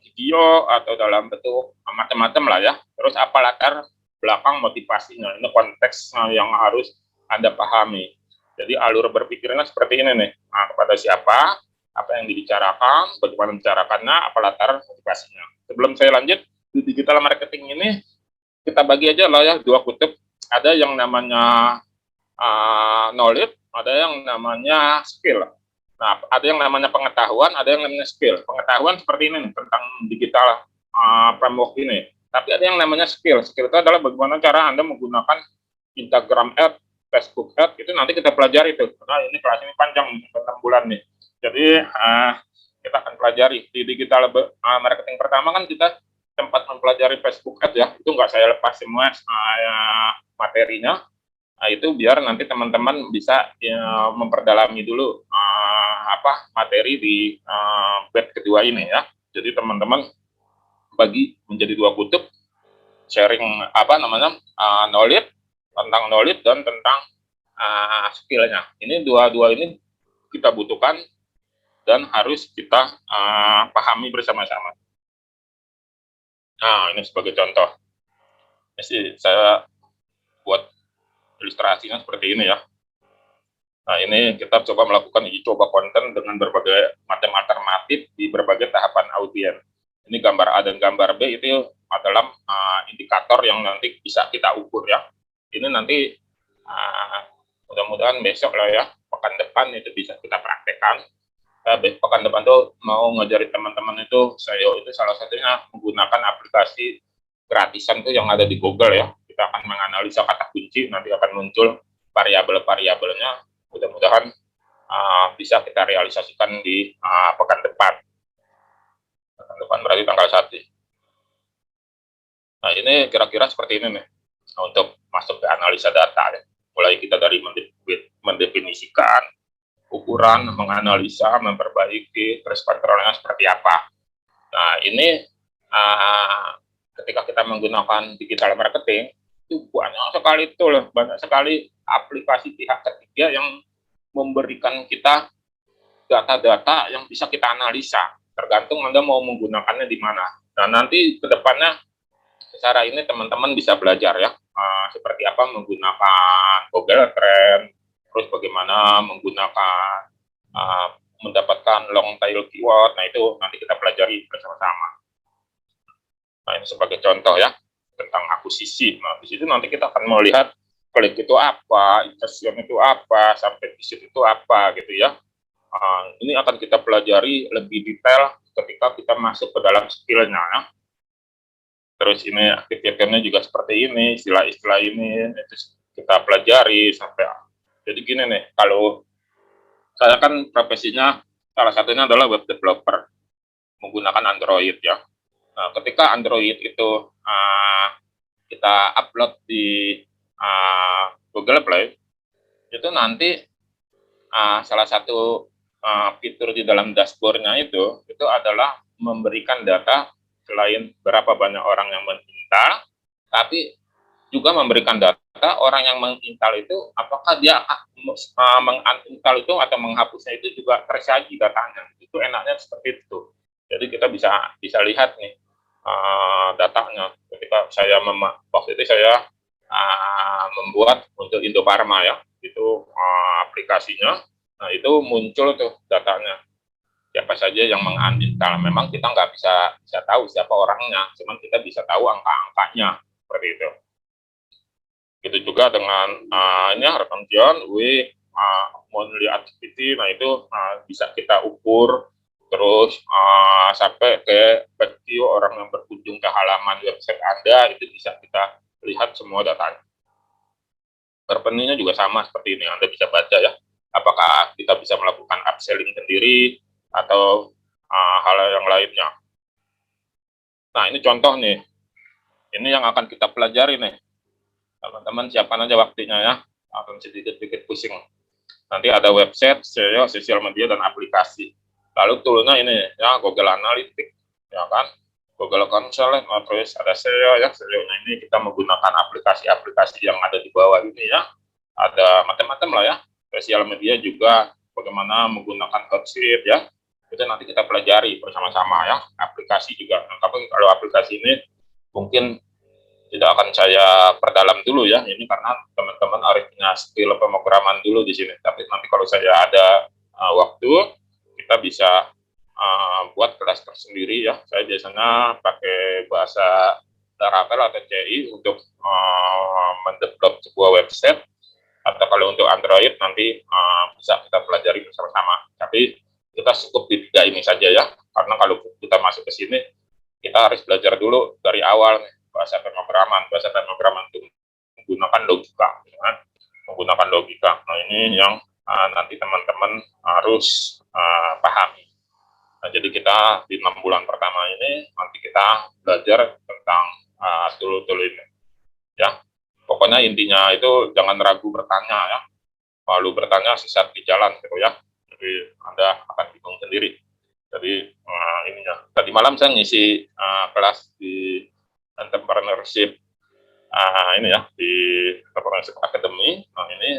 video, atau dalam bentuk macam-macam lah ya. Terus apa latar belakang motivasinya, ini konteks yang harus Anda pahami. Jadi alur berpikirnya seperti ini nih, kepada siapa, apa yang dibicarakan, bagaimana membicarakannya, apa latar motivasinya. Sebelum saya lanjut, di digital marketing ini kita bagi aja lah ya, dua kutub. Ada yang namanya knowledge, ada yang namanya skill. Nah, ada yang namanya pengetahuan, ada yang namanya skill. Pengetahuan seperti ini nih, tentang digital framework ini. Tapi ada yang namanya skill. Skill itu adalah bagaimana cara Anda menggunakan Instagram Ads, Facebook Ads, itu nanti kita pelajari itu. Nah, ini kelas ini panjang, 6 bulan nih. Jadi kita akan pelajari di digital marketing pertama kan kita sempat mempelajari Facebook Ads ya, itu nggak saya lepas semua materinya. Nah, itu biar nanti teman-teman bisa memperdalami dulu materi di batch kedua ini ya. Jadi teman-teman bagi menjadi dua kutub, sharing knowledge, tentang knowledge dan tentang skillnya. Ini dua-dua ini kita butuhkan dan harus kita pahami bersama-sama. Nah, ini sebagai contoh. Ini saya buat ilustrasinya seperti ini ya. Nah, ini kita coba melakukan uji coba konten dengan berbagai macam alternatif di berbagai tahapan audiens. Ini gambar A dan gambar B itu adalah indikator yang nanti bisa kita ukur ya. Ini nanti mudah-mudahan besok lah ya, pekan depan itu bisa kita praktekkan. Pekan depan tuh mau ngajarin teman-teman itu, saya itu salah satunya menggunakan aplikasi gratisan tuh yang ada di Google ya. Kita akan menganalisa kata kunci, nanti akan muncul variabel-variabelnya. Mudah-mudahan bisa kita realisasikan di pekan depan. Pekan depan berarti tanggal 1. Nah, ini kira-kira seperti ini nih, untuk masuk ke analisa data ya. Mulai kita dari mendefinisikan ukuran, menganalisa, memperbaiki, terus kontrolnya seperti apa. Nah, ini ketika kita menggunakan digital marketing, itu banyak sekali aplikasi pihak ketiga yang memberikan kita data-data yang bisa kita analisa, tergantung Anda mau menggunakannya di mana. Nah, nanti ke depannya secara ini teman-teman bisa belajar ya, seperti apa menggunakan Google Trend, terus bagaimana menggunakan mendapatkan long tail keyword. Nah, itu nanti kita pelajari bersama-sama. Nah, ini sebagai contoh ya, tentang akuisisi. Nah, di situ nanti kita akan melihat klik itu apa, impression itu apa, sampai visit itu apa gitu ya. Ini akan kita pelajari lebih detail ketika kita masuk ke dalam skillnya ya. Terus ini aktivitasnya juga seperti ini, istilah-istilah ini, itu kita pelajari sampai. Jadi gini nih, kalau saya kan profesinya salah satunya adalah web developer menggunakan Android ya. Nah, ketika Android itu kita upload di Google Play, itu nanti salah satu fitur di dalam dashboard-nya itu adalah memberikan data selain berapa banyak orang yang menginstall, tapi juga memberikan data orang yang menginstall itu apakah dia menginstall itu atau menghapusnya itu juga tersaji datanya. Itu enaknya seperti itu. Jadi kita bisa lihat nih datanya. Ketika saya waktu itu saya membuat untuk Indofarma ya, itu aplikasinya. Nah, itu muncul tuh datanya. Siapa saja yang menginstal. Memang kita nggak bisa tahu siapa orangnya, cuman kita bisa tahu angka-angkanya seperti itu. Gitu juga dengan ini rekan John, monthly activity. Nah, itu bisa kita ukur terus sampai ke value orang yang berkunjung ke halaman website Anda, itu bisa kita lihat semua datanya. Rekeningnya juga sama seperti ini, Anda bisa baca ya. Apakah kita bisa melakukan upselling sendiri atau hal yang lainnya. Nah, ini contoh nih. Ini yang akan kita pelajari nih. Teman-teman siapkan aja waktunya ya. Akan sedikit-sedikit pusing. Nanti ada website, SEO, sosial media, dan aplikasi. Lalu toolnya ini ya, Google Analytics. Ya kan? Google Console, terus ada SEO ya. SEO-nya ini kita menggunakan aplikasi-aplikasi yang ada di bawah ini ya. Ada macam-macam lah ya. Sosial media juga bagaimana menggunakan Hotsuite ya. Itu nanti kita pelajari bersama-sama ya. Aplikasi juga. Nah, tapi kalau aplikasi ini mungkin tidak akan saya perdalam dulu ya. Ini karena teman-teman harus punya skill pemrograman dulu di sini. Tapi nanti kalau saya ada waktu, kita bisa buat kelas tersendiri ya. Saya biasanya pakai bahasa Laravel atau CI untuk mendevelop sebuah website. Atau kalau untuk Android nanti bisa kita pelajari bersama-sama. Tapi kita cukup di 3 ini saja ya. Karena kalau kita masuk ke sini, kita harus belajar dulu dari awal nih, bahasa pemrograman. Bahasa pemrograman itu menggunakan logika. Ya. Menggunakan logika. Nah, ini yang nanti teman-teman harus pahami. Nah, jadi kita di 6 bulan pertama ini, nanti kita belajar tentang tool-tool ini. Ya. Pokoknya intinya itu jangan ragu bertanya ya. Lalu bertanya sesat di jalan gitu ya. Jadi Anda akan bingung sendiri. Jadi ininya. Tadi malam saya ngisi kelas di entrepreneurship ini ya, di entrepreneurship academy. Nah, ini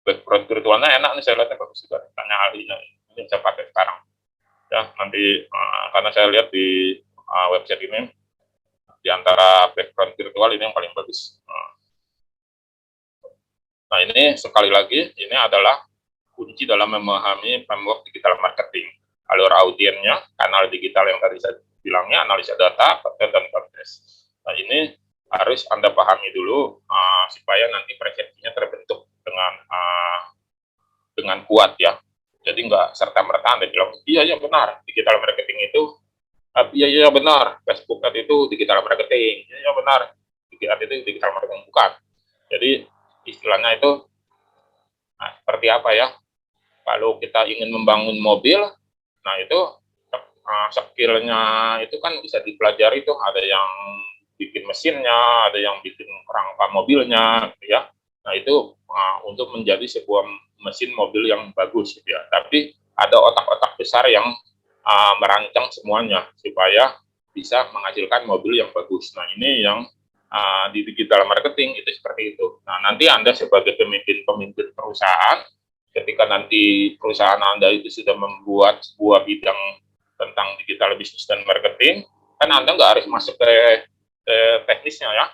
background virtualnya enak nih, saya lihatnya bagus juga. Tanya ahlinya. Ini saya pakai sekarang. Ya, nanti karena saya lihat di website ini di antara background virtual ini yang paling bagus. Nah, ini sekali lagi, ini adalah kunci dalam memahami framework digital marketing. Alur audiennya, kanal digital yang tadi saya bilangnya, analisa data, konten, dan kontes. Nah, ini harus Anda pahami dulu supaya nanti persepsinya terbentuk dengan kuat ya. Jadi nggak serta-merta Anda bilang, iya benar, digital marketing itu, iya benar, Facebook itu digital marketing, iya benar, digital marketing, bukan. Jadi istilahnya itu seperti apa ya, kalau kita ingin membangun mobil, nah itu skill-nya itu kan bisa dipelajari tuh, ada yang bikin mesinnya, ada yang bikin kerangka mobilnya gitu ya. Nah itu untuk menjadi sebuah mesin mobil yang bagus gitu ya. Tapi ada otak-otak besar yang merancang semuanya supaya bisa menghasilkan mobil yang bagus. Nah ini yang di digital marketing itu seperti itu. Nah, nanti Anda sebagai pemimpin perusahaan, ketika nanti perusahaan Anda itu sudah membuat sebuah bidang tentang digital business dan marketing, kan Anda nggak harus masuk ke teknisnya ya.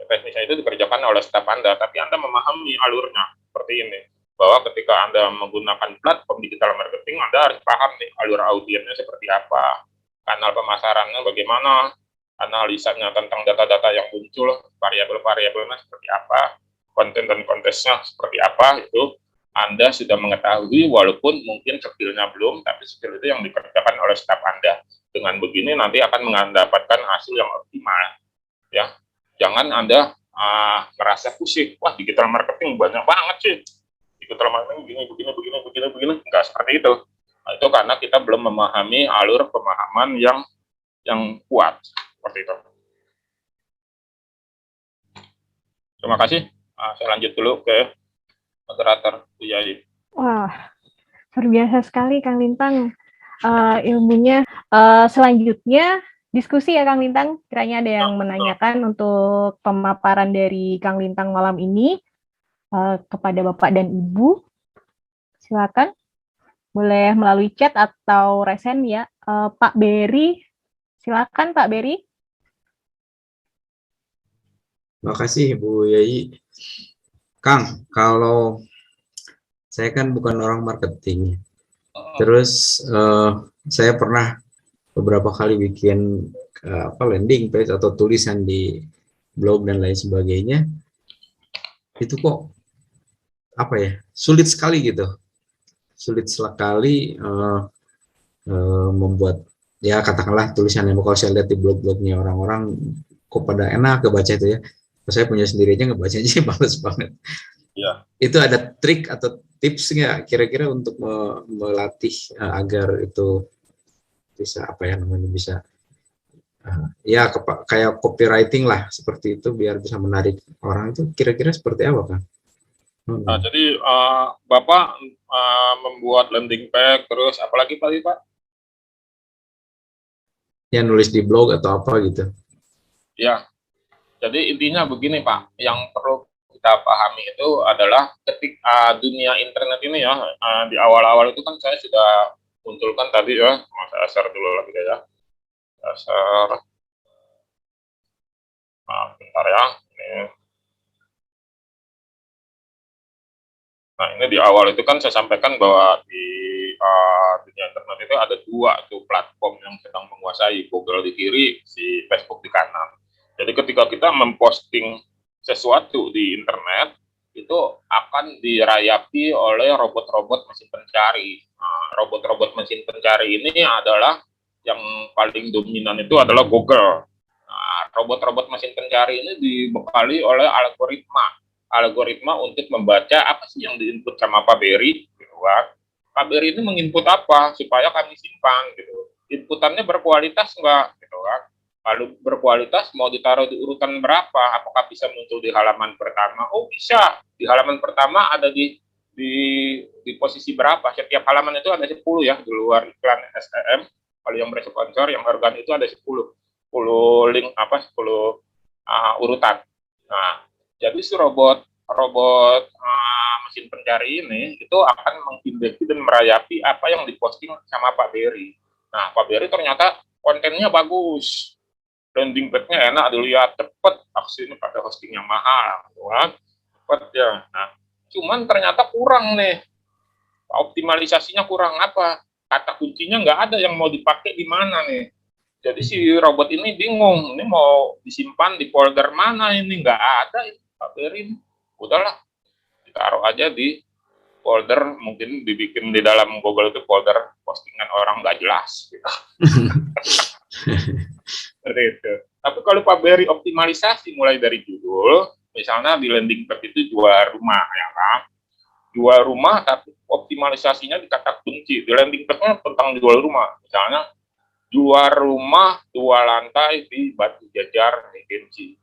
Teknisnya itu dikerjakan oleh staf Anda, tapi Anda memahami alurnya seperti ini. Bahwa ketika Anda menggunakan platform digital marketing, Anda harus paham nih alur audiensnya seperti apa, kanal pemasarannya bagaimana, analisanya tentang data-data yang muncul, variabel-variabelnya seperti apa, konten dan kontesnya seperti apa, itu Anda sudah mengetahui, walaupun mungkin skill-nya belum, tapi skill itu yang dikerjakan oleh staf Anda. Dengan begini nanti akan mendapatkan hasil yang optimal. Ya, jangan Anda merasa pusing, wah digital marketing banyak banget sih, digital marketing begini, enggak seperti itu. Nah, itu karena kita belum memahami alur pemahaman yang kuat seperti itu. Terima kasih. Saya lanjut dulu ke moderator Bu Yai. Wah, luar biasa sekali Kang Lintang ilmunya. Selanjutnya diskusi ya Kang Lintang. Kiranya ada yang menanyakan untuk pemaparan dari Kang Lintang malam ini kepada Bapak dan Ibu. Silakan. Boleh melalui chat atau resen ya. Pak Beri, silakan Pak Beri. Makasih Bu Yai. Kang, kalau saya kan bukan orang marketing, terus saya pernah beberapa kali bikin landing page atau tulisan di blog dan lain sebagainya, itu kok sulit sekali gitu, sulit sekali membuat, ya katakanlah tulisan yang kalau saya lihat di blog-blognya orang-orang kok pada enak kebaca itu ya. Saya punya sendiri aja ngebacanya males banget. Ya. Itu ada trik atau tips nggak kira-kira untuk melatih agar itu bisa bisa kayak copywriting lah seperti itu biar bisa menarik orang, itu kira-kira seperti apa Kang? Nah, jadi Bapak membuat landing page terus apalagi Pak? Ya nulis di blog atau apa gitu. Ya. Jadi intinya begini Pak, yang perlu kita pahami itu adalah ketika dunia internet ini ya, di awal-awal itu kan saya sudah munculkan tadi ya, saya share dulu lagi ya. Saya share, bentar ya. Nah ini di awal itu kan saya sampaikan bahwa di dunia internet itu ada dua tuh platform yang sedang menguasai, Google di kiri, si Facebook di kanan. Jadi ketika kita memposting sesuatu di internet, itu akan dirayapi oleh robot-robot mesin pencari. Robot-robot mesin pencari ini adalah yang paling dominan itu adalah Google. Robot-robot mesin pencari ini dibekali oleh algoritma untuk membaca apa sih yang diinput sama Pak Beri. Gitu kan. Pak Beri ini menginput apa supaya kami simpan. Gitu. Inputannya berkualitas enggak? Gitu kan. Lalu berkualitas mau ditaruh di urutan berapa? Apakah bisa muncul di halaman pertama? Oh bisa, di halaman pertama ada di posisi berapa? Setiap halaman itu ada 10 ya, di luar iklan SEM. Kalau yang bersponsor, yang organ itu ada 10 link 10 urutan. Nah, jadi si robot mesin pencari ini itu akan mengindeks dan merayapi apa yang diposting sama Pak Beri. Nah, Pak Beri ternyata kontennya bagus. Landing page-nya enak dilihat, cepet, aksi ini pada hosting yang mahal, cepet ya. Nah, cuman ternyata kurang nih, optimalisasinya kurang apa? Kata kuncinya nggak ada yang mau dipakai di mana nih. Jadi si robot ini bingung, ini mau disimpan di folder mana ini, nggak ada, Pak Beri. Udahlah, ditaruh aja di folder, mungkin dibikin di dalam Google itu folder postingan orang nggak jelas. Gitu. Itu. Tapi kalau Pak Beri optimalisasi mulai dari judul, misalnya di landing page itu jual rumah, ya kan? Jual rumah, tapi optimalisasinya di kata kunci. Di landing page-nya tentang jual rumah. Misalnya, jual rumah 2 lantai di Batu Jajar, Regency.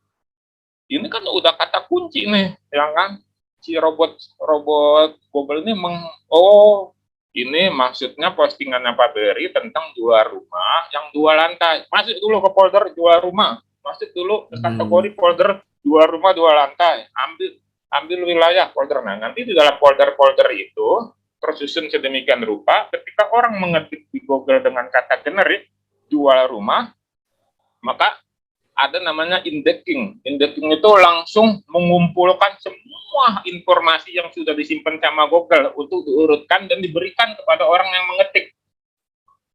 Ini kan udah kata kunci nih, ya kan? Si robot Google ini ini maksudnya postingannya Pak Beri tentang jual rumah yang 2 lantai. Masuk dulu ke folder jual rumah. Masuk dulu ke kategori folder jual rumah 2 lantai. Ambil wilayah folder. Nah, nanti di dalam folder-folder itu tersusun sedemikian rupa, ketika orang mengetik di Google dengan kata generik jual rumah, maka ada namanya indexing. Indexing itu langsung mengumpulkan semua informasi yang sudah disimpan sama Google untuk diurutkan dan diberikan kepada orang yang mengetik.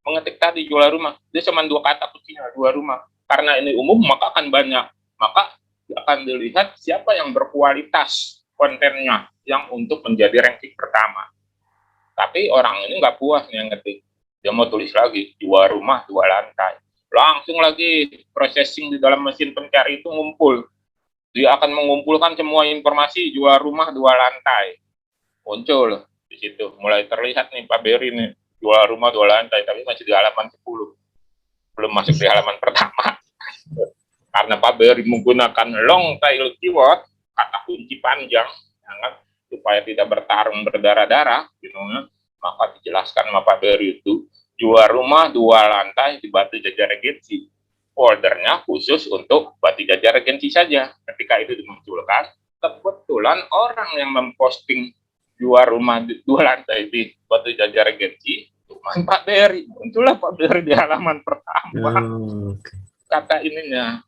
Mengetik tadi jual rumah. Dia cuma 2 kata kuncinya, jual rumah. Karena ini umum, maka akan banyak. Maka akan dilihat siapa yang berkualitas kontennya yang untuk menjadi ranking pertama. Tapi orang ini nggak puas nih yang ngetik. Dia mau tulis lagi, jual rumah 2 lantai. Langsung lagi processing di dalam mesin pencari itu ngumpul Dia akan mengumpulkan semua informasi jual rumah 2 lantai. Muncul di situ, mulai terlihat nih Pak Beri nih, jual rumah 2 lantai, tapi masih di halaman 10. Belum masuk di halaman pertama. Karena Pak Beri menggunakan long tail keyword, kata kunci panjang, supaya tidak bertarung berdarah-darah, gitu, maka dijelaskan sama Pak Beri itu, jual rumah 2 lantai di Batu Jajar Regensi. Ordernya khusus untuk Batu Jajar Regensi saja. Ketika itu dimunculkan, kebetulan orang yang memposting jual rumah 2 lantai di Batu Jajar Regensi, cuma Pak Beri. Muncullah Pak Beri di halaman pertama. Kata ininya,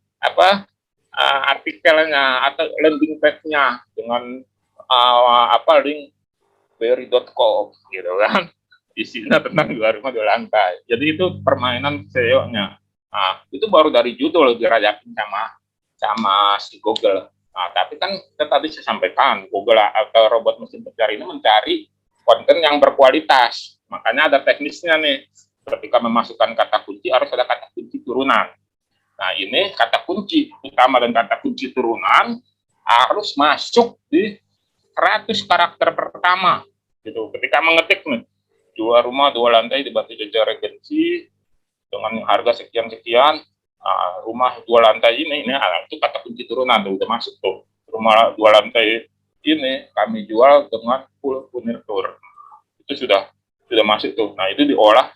artikelnya atau landing page-nya dengan link beri.com gitu kan. Isinya tentang jual rumah 2 lantai. Jadi itu permainan SEO-nya. Nah, itu baru dari judul dirayakin sama si Google. Nah, tapi kan tadi saya sampaikan, Google atau robot mesin pencari ini mencari konten yang berkualitas. Makanya ada teknisnya nih. Ketika memasukkan kata kunci, harus ada kata kunci turunan. Nah, ini kata kunci utama dan kata kunci turunan harus masuk di 100 karakter pertama. Gitu. Ketika mengetik nih, jual rumah 2 lantai di Batu Jajar Regensi dengan harga sekian-sekian, rumah 2 lantai ini itu kata kunci turunan, udah masuk tuh. Rumah 2 lantai ini kami jual dengan full furniture. Itu sudah masuk tuh. Nah, itu diolah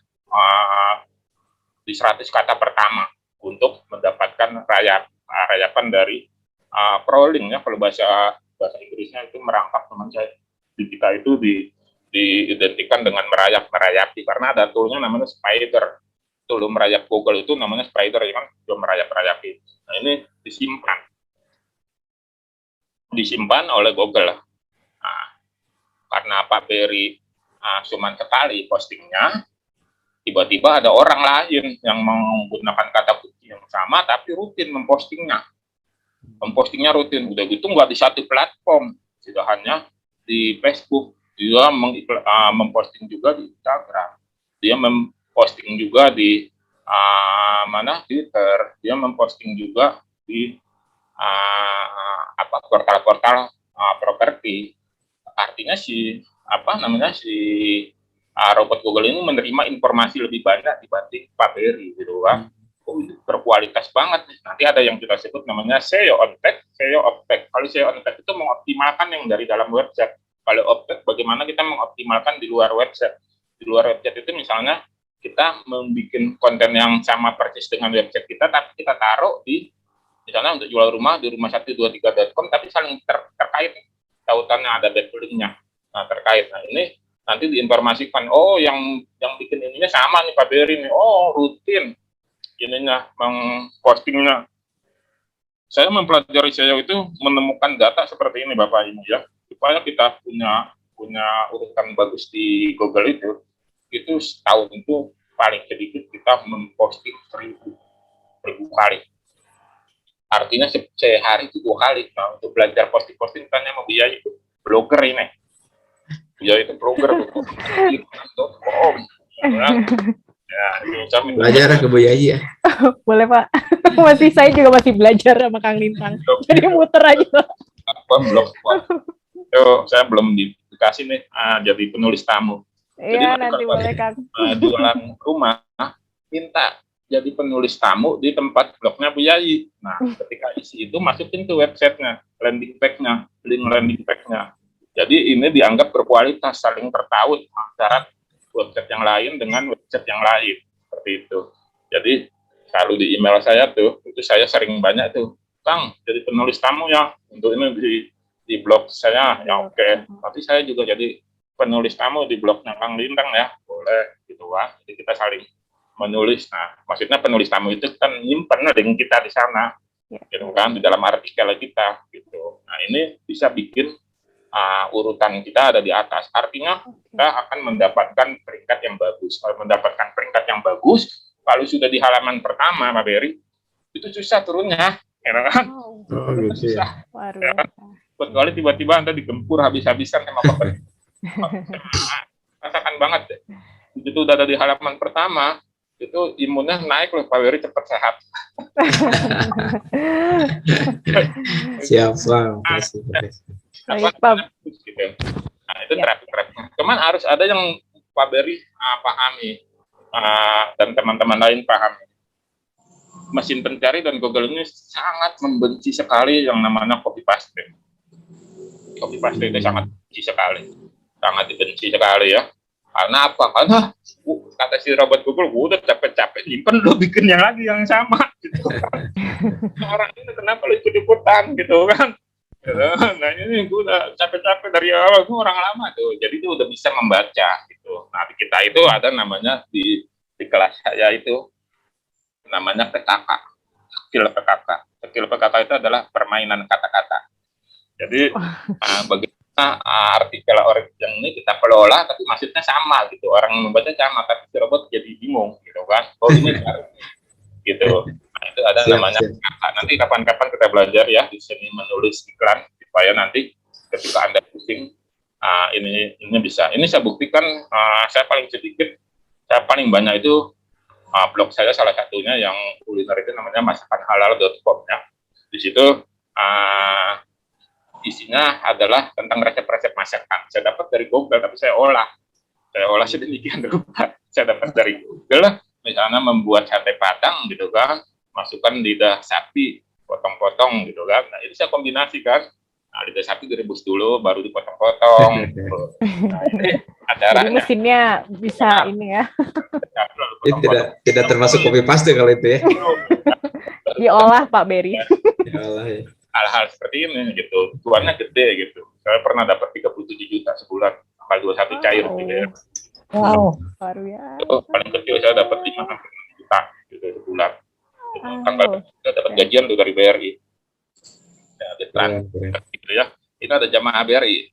di 100 kata pertama untuk mendapatkan rayapan dari crawling, ya, kalau bahasa Inggrisnya itu merangkap, teman saya di kita itu diidentikan dengan merayapi, karena ada toolnya namanya Spider. Tool merayap Google itu namanya Spider, ya kan, itu merayap-rayapi. Nah, ini disimpan oleh Google. Nah, karena Pak Beri cuma sekali postingnya, tiba-tiba ada orang lain yang menggunakan kata kunci yang sama tapi rutin mempostingnya rutin. Udah gitu nggak di satu platform, tidak hanya di Facebook, dia memposting juga di Instagram, dia memposting juga di Twitter, dia memposting juga di portal-portal properti. Artinya si robot Google ini menerima informasi lebih banyak dibanding Pak Beri, gitu kan. Berkualitas banget. Nanti ada yang kita sebut namanya SEO on page, SEO off page. Kalau SEO on page itu mengoptimalkan yang dari dalam website. Kalau off page, bagaimana kita mengoptimalkan di luar website. Di luar website itu misalnya kita membuat konten yang sama persis dengan website kita, tapi kita taruh di misalnya untuk jual rumah di rumah123.com, tapi saling terkait, tautannya ada backlink-nya. Nah, terkait. Nah, ini nanti diinformasikan, oh yang bikin ininya sama nih Pak Beri nih, oh rutin ininya postingnya. Saya mempelajari SEO itu menemukan data seperti ini Bapak Ibu, ya, supaya kita punya urutan bagus di Google itu setahun itu paling sedikit kita memposting 1000 kali. Artinya sehari itu 2 kali. Nah, untuk belajar posting tanya mau biaya itu blogger ini. Dia itu blogger .com. Ya, belajar ke Bu Yayi, ya. Boleh Pak. Saya juga masih belajar sama Kang Lintang. Jadi muter aja. Blog. Saya belum dikasih nih jadi penulis tamu. Iya, nanti boleh Kang. Jualan rumah, minta jadi penulis tamu di tempat blognya Bu Yayi. Nah, ketika isi itu masukin ke websitenya, landing page-nya, link landing page-nya. Jadi ini dianggap berkualitas, saling tertaut antara website yang lain dengan website yang lain, seperti itu. Jadi selalu di email saya tuh, itu saya sering banyak tuh, Kang, jadi penulis tamu ya, untuk ini di blog saya, ya oke. Tapi saya juga jadi penulis tamu di blognya Kang Lintang ya, boleh gitu kan. Jadi kita saling menulis. Nah, maksudnya penulis tamu itu kan nyimpen link kita di sana, gitu kan, di dalam artikel kita, gitu. Nah, ini bisa bikin urutan kita ada di atas. Artinya kita akan mendapatkan peringkat yang bagus. Kalau mendapatkan peringkat yang bagus, kalau sudah di halaman pertama, Pak Beri, itu susah turunnya, ya kan? Susah. Ya kan? Kecuali tiba-tiba Anda digempur habis-habisan sama pemerintah. Rasakan banget deh. Begitu udah ada di halaman pertama, itu imunnya naik loh, Pak Wery cepat sehat. Siap, Pak. Baik, Pak. Gitu. Nah, itu terapi-terapi. Cuman harus ada yang Pak Wery pahami dan teman-teman lain pahami. Mesin pencari dan Google ini sangat membenci sekali yang namanya copy paste. Copy paste itu sangat dibenci sekali. Sangat dibenci sekali ya. Karena apa? Karena kata si robot Google, gue udah capek-capek nyimpen, lo bikin yang lagi yang sama gitu kan. Orang ini kenapa lo ikut-ikutan gitu kan. Gitu. Nah ini gue udah capek-capek dari awal, gue orang lama tuh. Jadi dia udah bisa membaca gitu. Nah di kita itu ada namanya di kelas saya itu namanya PKK, skill PKK. Skill PKK itu adalah permainan kata-kata. Jadi bagaimana artikel yang ini kita kelola, tapi maksudnya sama gitu. Orang membaca sama, tapi si robot jadi bingung gitu kan. Oh ini gitu. Nah itu ada namanya PKK. Nanti kapan-kapan kita belajar ya di sini menulis iklan supaya nanti ketika Anda pusing, ini bisa. Ini saya buktikan. Saya paling sedikit, saya paling banyak itu. Blog saya salah satunya yang kuliner itu namanya masakanhalal.com ya. Di situ isinya adalah tentang resep-resep masakan. Saya dapat dari Google tapi saya olah sedemikian rupa. Saya dapat dari Google, misalnya membuat sate padang gitu kan, masukkan lidah sapi, potong-potong gitu kan. Nah itu saya kombinasikan. Nah, lidah sapi direbus dulu, baru dipotong-potong. Nah, ini acaranya. Jadi mesinnya bisa ini ya. Tidak termasuk copy paste kalau itu ya. Diolah Pak Berry. Diolah ya. Hal-hal seperti ini gitu, tuannya gede gitu. Saya pernah dapat 37 juta sebulan, tanggal 21 cair gitu ya. Wow, baru ya. Paling kecil saya dapat 5-6 juta gitu sebulan. Tanggal saya dapat gajian tuh dari BRI. Ya, gitu ya. Ini ada jamaah BRI.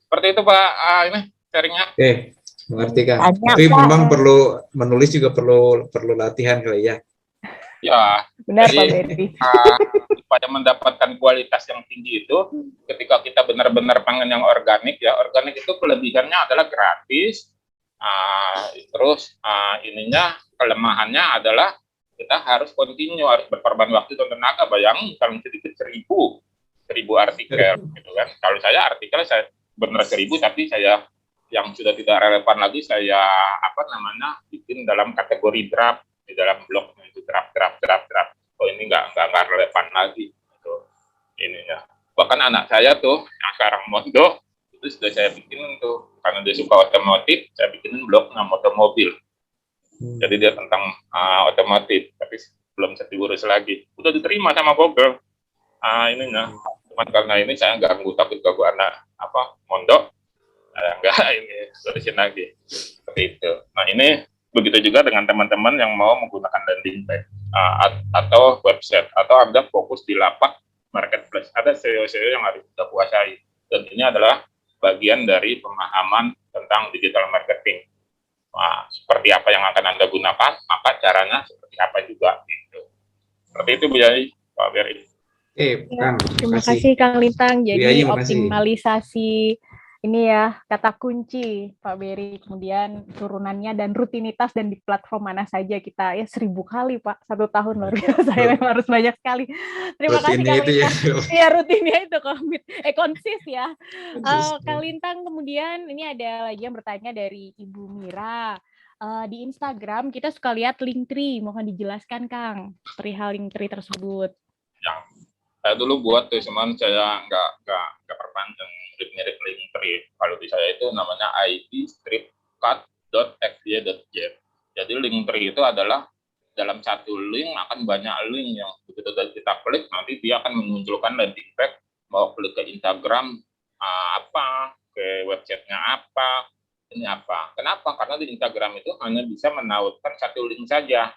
Seperti itu Pak, ini sharingnya. Oke, mengerti Kang. Tapi memang perlu menulis juga perlu latihan kali ya. Ya, benar jadi, Pak Berry. Supaya mendapatkan kualitas yang tinggi itu, ketika kita benar-benar pengen yang organik ya, organik itu kelebihannya adalah gratis. Terus ininya kelemahannya adalah kita harus continue, harus berkorban waktu dan tenaga. Bayangin kalau sedikit 1000 artikel gitu kan. Kalau saya artikel saya benar 1000, tapi saya yang sudah tidak relevan lagi saya bikin dalam kategori draft di dalam blognya itu draft. Oh ini nggak relevan lagi gitu ininya. Bahkan anak saya tuh yang sekarang mondok itu sudah saya bikinin tuh, karena dia suka otomotif, saya bikinin blog nama otomobil. Jadi dia tentang otomotif, tapi belum saya diurus lagi. Udah diterima sama Google. Ininya, cuman karena ini saya takut ganggu anak mondok, nggak ini terusin lagi seperti itu. Nah ini begitu juga dengan teman-teman yang mau menggunakan landing page atau website, atau Anda fokus di lapak marketplace. Ada SEO yang harus kita kuasai, dan ini adalah bagian dari pemahaman tentang digital marketing. Nah, seperti apa yang akan Anda gunakan, maka caranya seperti apa juga gitu. Seperti itu Bu Yai, Pak Berry. Kang, terima kasih Kang Lintang. Jadi Yai, optimalisasi ini ya kata kunci Pak Berry, kemudian turunannya dan rutinitas, dan di platform mana saja kita ya 1000 kali Pak, 1 tahun luar biasa ya, harus banyak sekali. Terima kasih Kang Lintang. Ya rutinnya itu konsis ya. Kang Lintang, kemudian ini ada lagi yang bertanya dari Ibu Mira. Di Instagram kita suka lihat Linktree, mohon dijelaskan Kang perihal Linktree tersebut. Ya, saya dulu buat tuh, cuman saya nggak perpanjang, mirip Linktree. Kalau di saya itu namanya ip-cut.xy.z. Jadi Linktree itu adalah dalam satu link akan banyak link yang begitu kita klik, nanti dia akan memunculkan landing page, mau klik ke Instagram ke websitenya ini apa. Kenapa? Karena di Instagram itu hanya bisa menautkan satu link saja.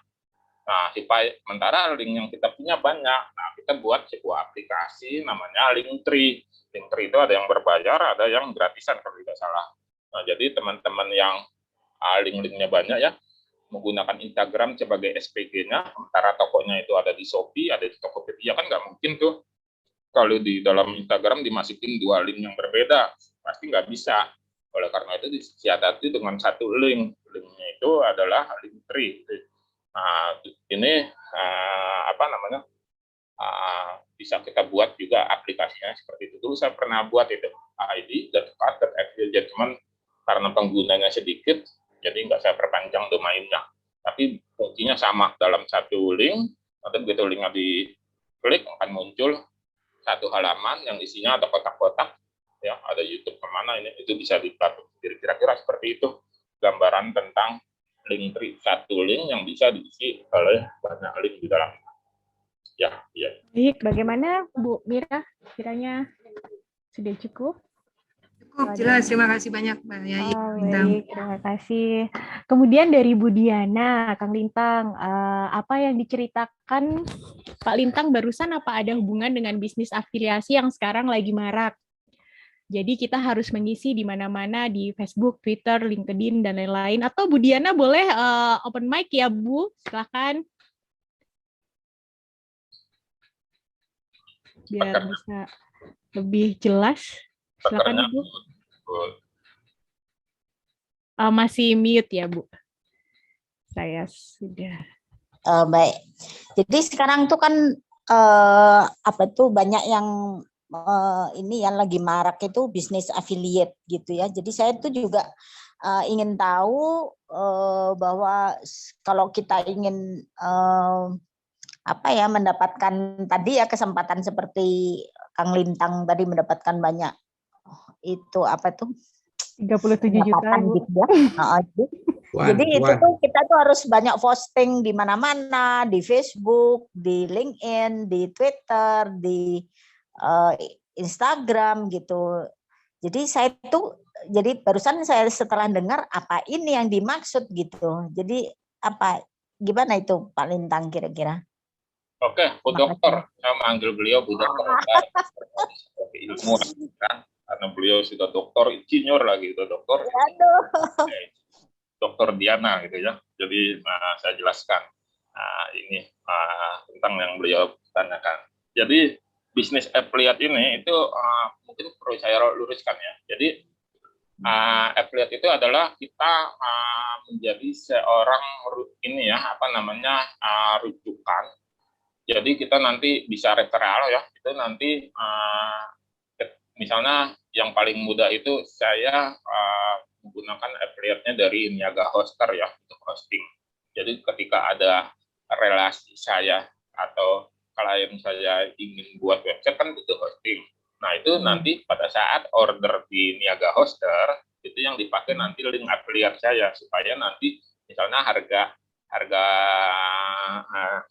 Nah, sementara link yang kita punya banyak. Nah, kita buat sebuah aplikasi namanya Linktree. Linktree itu ada yang berbayar, ada yang gratisan kalau tidak salah. Nah, jadi teman-teman yang link-linknya banyak ya, menggunakan Instagram sebagai SPG-nya, sementara tokonya itu ada di Shopee, ada di Tokopedia, kan nggak mungkin tuh kalau di dalam Instagram dimasukin 2 link yang berbeda, pasti nggak bisa. Oleh karena itu disiasati dengan satu link linknya itu adalah Linktree. Nah, ini apa namanya, bisa kita buat juga aplikasinya seperti itu. Dulu saya pernah buat itu id.card.affiliate, cuman karena penggunanya sedikit, jadi nggak saya perpanjang domainnya. Tapi fungsinya sama, dalam satu link, nanti begitu linknya diklik akan muncul satu halaman yang isinya ada kotak-kotak, ya, ada YouTube kemana ini, itu bisa diplatform sendiri. Kira-kira seperti itu gambaran tentang Linktree, satu link yang bisa diisi oleh banyak link di dalam. Ya, iya. Baik, bagaimana Bu Mira? Kiranya sudah cukup? Cukup, jelas. Terima kasih banyak, Mbak Yai. Baik, terima kasih. Kemudian dari Bu Diana, Kang Lintang, apa yang diceritakan Pak Lintang barusan apa ada hubungan dengan bisnis afiliasi yang sekarang lagi marak? Jadi kita harus mengisi di mana-mana di Facebook, Twitter, LinkedIn, dan lain-lain. Atau Bu Diana boleh open mic ya, Bu? Silakan. Biar bisa lebih jelas. Silakan, Ibu. Masih mute ya, Bu? Saya sudah. Baik. Jadi sekarang tuh kan banyak yang ini yang lagi marak itu bisnis affiliate gitu ya. Jadi saya tuh juga ingin tahu bahwa kalau kita ingin mendapatkan tadi ya kesempatan seperti Kang Lintang tadi mendapatkan banyak 37 juta, Bu. gitu ya. Jadi itu tuh kita tuh harus banyak posting di mana-mana, di Facebook, di LinkedIn, di Twitter, di Instagram gitu. Jadi barusan saya setelah dengar apa ini yang dimaksud gitu. Jadi gimana itu Pak Lintang kira-kira? Oke, Bu Dokter, saya manggil beliau Bu Dokter seperti ilmuwan kan, karena beliau sudah doktor, insinyur lagi, sudah doktor. Dokter Diana gitu ya. Jadi saya jelaskan ini tentang yang beliau tanyakan. Jadi bisnis affiliate ini itu mungkin perlu saya luruskan ya. Jadi affiliate itu adalah kita menjadi seorang rujukan. Jadi kita nanti bisa referral ya. Itu nanti misalnya yang paling mudah itu saya menggunakan affiliate-nya dari Niaga Hoster ya untuk hosting. Jadi ketika ada relasi saya atau klien saya ingin buat website kan butuh hosting. Nah itu nanti pada saat order di Niaga Hoster itu yang dipakai nanti link affiliate saya supaya nanti misalnya harga